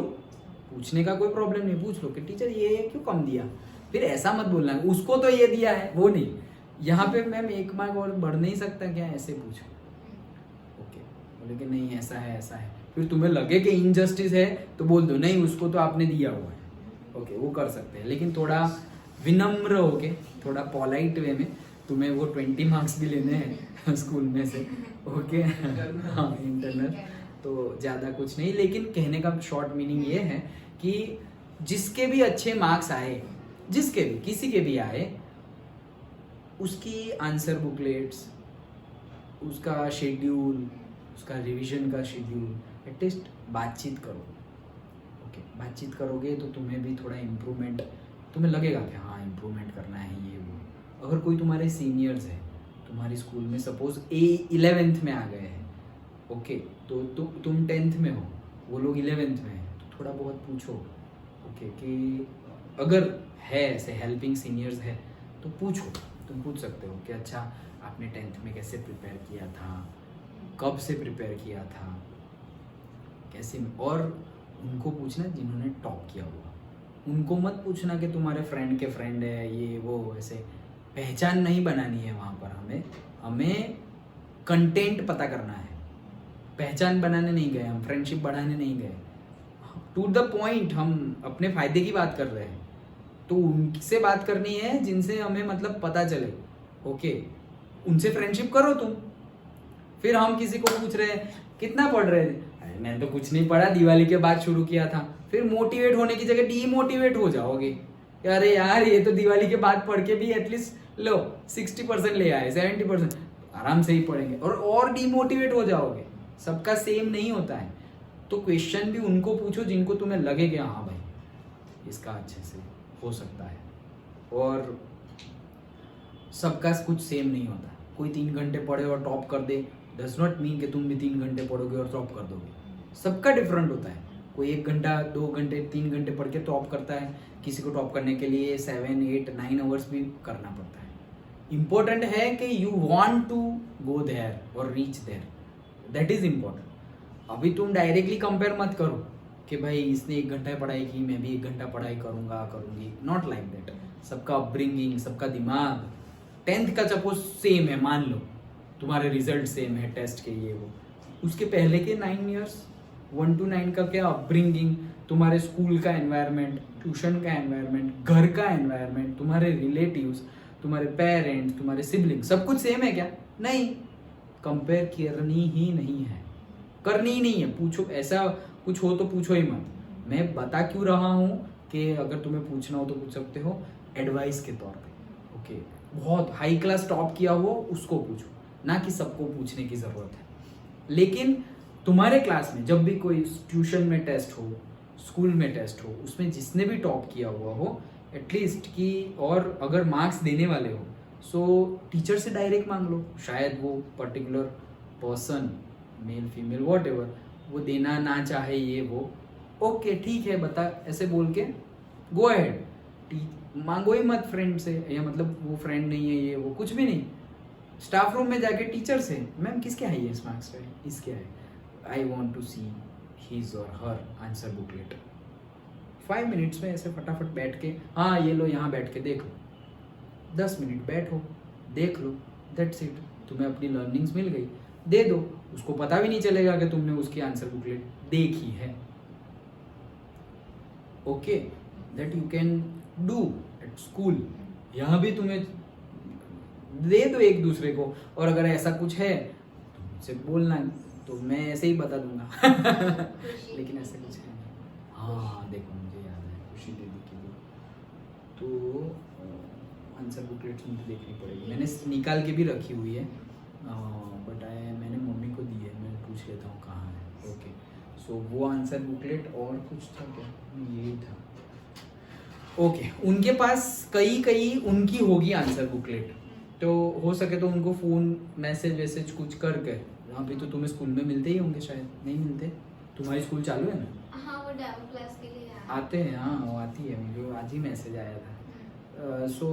पूछने का कोई प्रॉब्लम नहीं, पूछ लो कि टीचर ये क्यों कम दिया, फिर ऐसा मत बोलना उसको तो ये दिया है, वो नहीं, यहाँ पे मैम 1 मार्क और बढ़ नहीं सकता क्या, ऐसे पूछो, ओके। बोले कि नहीं ऐसा है ऐसा है, फिर तुम्हें लगे कि इनजस्टिस है तो बोल दो नहीं उसको तो आपने दिया हुआ है, ओके, वो कर सकते हैं। लेकिन थोड़ा विनम्र होके, थोड़ा पॉलाइट वे में, तुम्हें वो 20 मार्क्स भी लेने हैं स्कूल में से, ओके। हाँ इंटरनल, तो ज़्यादा कुछ नहीं, लेकिन कहने का शॉर्ट मीनिंग ये है कि जिसके भी अच्छे मार्क्स आए, जिसके भी किसी के भी आए, उसकी आंसर बुकलेट्स, उसका शेड्यूल, उसका रिवीजन का शेड्यूल, एटलीस्ट बातचीत करो, ओके। बातचीत करोगे तो तुम्हें भी थोड़ा इम्प्रूवमेंट, तुम्हें लगेगा कि हाँ इम्प्रूवमेंट करना है ये वो। अगर कोई तुम्हारे सीनियर्स है तुम्हारे स्कूल में, सपोज 11th में आ गए हैं, ओके, तो तुम 10th में हो, वो लोग 11th में हैं, तो थोड़ा बहुत पूछो, ओके, कि अगर है ऐसे हेल्पिंग सीनियर्स है तो पूछो, तुम पूछ सकते हो कि अच्छा आपने 10th में कैसे प्रिपेयर किया था, कब से प्रिपेयर किया था, कैसे। और उनको पूछना जिन्होंने टॉप किया हुआ, उनको मत पूछना कि तुम्हारे फ्रेंड के फ्रेंड है ये वो, ऐसे पहचान नहीं बनानी है वहाँ पर। हमें कंटेंट पता करना है, पहचान बनाने नहीं गए हम, फ्रेंडशिप बढ़ाने नहीं गए, टू द पॉइंट हम अपने फायदे की बात कर रहे हैं, तो उनसे बात करनी है जिनसे हमें मतलब पता चले, ओके, उनसे फ्रेंडशिप करो तुम। फिर हम किसी को पूछ रहे हैं कितना पढ़ रहे थे, मैंने तो कुछ नहीं पढ़ा, दिवाली के बाद शुरू किया था, फिर मोटिवेट होने की जगह डीमोटिवेट हो जाओगे, अरे यार ये तो दिवाली के बाद पढ़ के भी एटलीस्ट लो 60% ले आए, 70% आराम से ही पढ़ेंगे, और डीमोटिवेट हो जाओगे। सबका सेम नहीं होता है, तो क्वेश्चन भी उनको पूछो जिनको तुम्हें लगे कि हाँ भाई इसका अच्छे से हो सकता है। और सबका कुछ सेम नहीं होता, कोई 3 घंटे पढ़े और टॉप कर दे डज नॉट मीन कि तुम भी 3 घंटे पढ़ोगे और टॉप कर दोगे, सबका डिफरेंट होता है। कोई 1 घंटा 2 घंटे 3 घंटे पढ़ के टॉप करता है, किसी को टॉप करने के लिए 7 8 9 आवर्स भी करना पड़ता है। इम्पोर्टेंट है कि you want to go there और reach there, that is important. अभी तुम डायरेक्टली कंपेयर मत करो कि भाई इसने 1 घंटा पढ़ाई की, मैं भी 1 घंटा पढ़ाई करूंगी, नॉट लाइक दैट। सबका अपब्रिंगिंग, सबका दिमाग, 10th का सपोज सेम है, मान लो तुम्हारे रिजल्ट सेम है टेस्ट के ये वो, उसके पहले के 9 ईयर्स 1 to 9 का क्या अपब्रिंगिंग, तुम्हारे स्कूल का एनवायरनमेंट, ट्यूशन का एनवायरनमेंट, घर का एनवायरनमेंट, तुम्हारे रिलेटिव्स, तुम्हारे पेरेंट्स, तुम्हारे सिबलिंग, सब कुछ सेम है क्या? नहीं, कंपेयर करनी ही नहीं है, करनी ही नहीं है। पूछो, ऐसा कुछ हो तो पूछो ही मत। मैं बता क्यों रहा हूँ कि अगर तुम्हें पूछना हो तो पूछ सकते हो, एडवाइस के तौर पे। ओके, बहुत हाई क्लास टॉप किया हो उसको पूछो, ना कि सबको पूछने की ज़रूरत है। लेकिन तुम्हारे क्लास में जब भी कोई ट्यूशन में टेस्ट हो, स्कूल में टेस्ट हो, उसमें जिसने भी टॉप किया हुआ हो एटलीस्ट कि, और अगर मार्क्स देने वाले हो सो टीचर से डायरेक्ट मांग लो, शायद वो particular person male female what ever वो देना ना चाहे, ये वो ओके ठीक है बता, ऐसे बोल के गो अहेड। मांगो ही मत फ्रेंड से, या मतलब वो फ्रेंड नहीं है ये वो कुछ भी नहीं, स्टाफ रूम में जाके टीचर से, मैम किसके हाईएस्ट मार्क्स है, इसके है, I want to see his और हर आंसर बुकलेट। 5 मिनट्स में ऐसे फटाफट बैठ के, हाँ ये लो यहाँ बैठ के देख लो, 10 मिनट बैठो देख लो, दैट्स इट। तुम्हें अपनी लर्निंग्स मिल गई, दे दो, उसको पता भी नहीं चलेगा कि तुमने उसकी आंसर बुकलेट देखी है। Okay, that you can do at school. यहाँ भी तुम्हें दे दो एक दूसरे को, और अगर ऐसा कुछ है तो मुझसे बोलना, तो मैं ऐसे ही बता दूंगा लेकिन ऐसा कुछ है नहीं। हाँ देखो मुझे याद है, खुशी दीदी की बुक, तो आंसर बुकलेट्स मुझे देखनी पड़ेगी, मैंने निकाल के भी रखी हुई है, बट मैंने मम्मी को दी है, मैं पूछ लेता हूँ कहाँ है। ओके, सो वो आंसर बुकलेट, और कुछ था क्या, यही था। ओके, उनके पास कई उनकी होगी आंसर बुकलेट, तो हो सके तो उनको फ़ोन मैसेज वैसेज कुछ करके, वहाँ पे तो तुम्हें स्कूल में मिलते ही होंगे, शायद नहीं मिलते, तुम्हारी स्कूल चालू है ना? हाँ वो डेमो क्लास के लिए आते हैं, हाँ वो आती है, मुझे आज ही मैसेज आया था। सो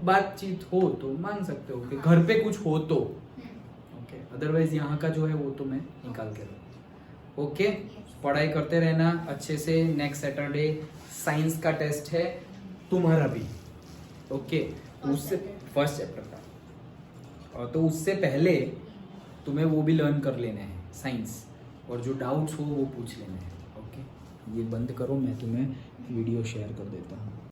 बातचीत हो तो मांग सकते हो कि घर पे कुछ हो तो, ओके, अदरवाइज यहाँ का जो है वो तो मैं निकाल के रखूँ। ओके, पढ़ाई करते रहना अच्छे से। नेक्स्ट सैटरडे साइंस का टेस्ट है तुम्हारा भी, ओके, उससे फर्स्ट चैप्टर का, और तो उससे पहले तुम्हें वो भी लर्न कर लेना है साइंस, और जो डाउट्स हो वो पूछ लेना है। ओके, ये बंद करो, मैं तुम्हें वीडियो शेयर कर देता हूँ।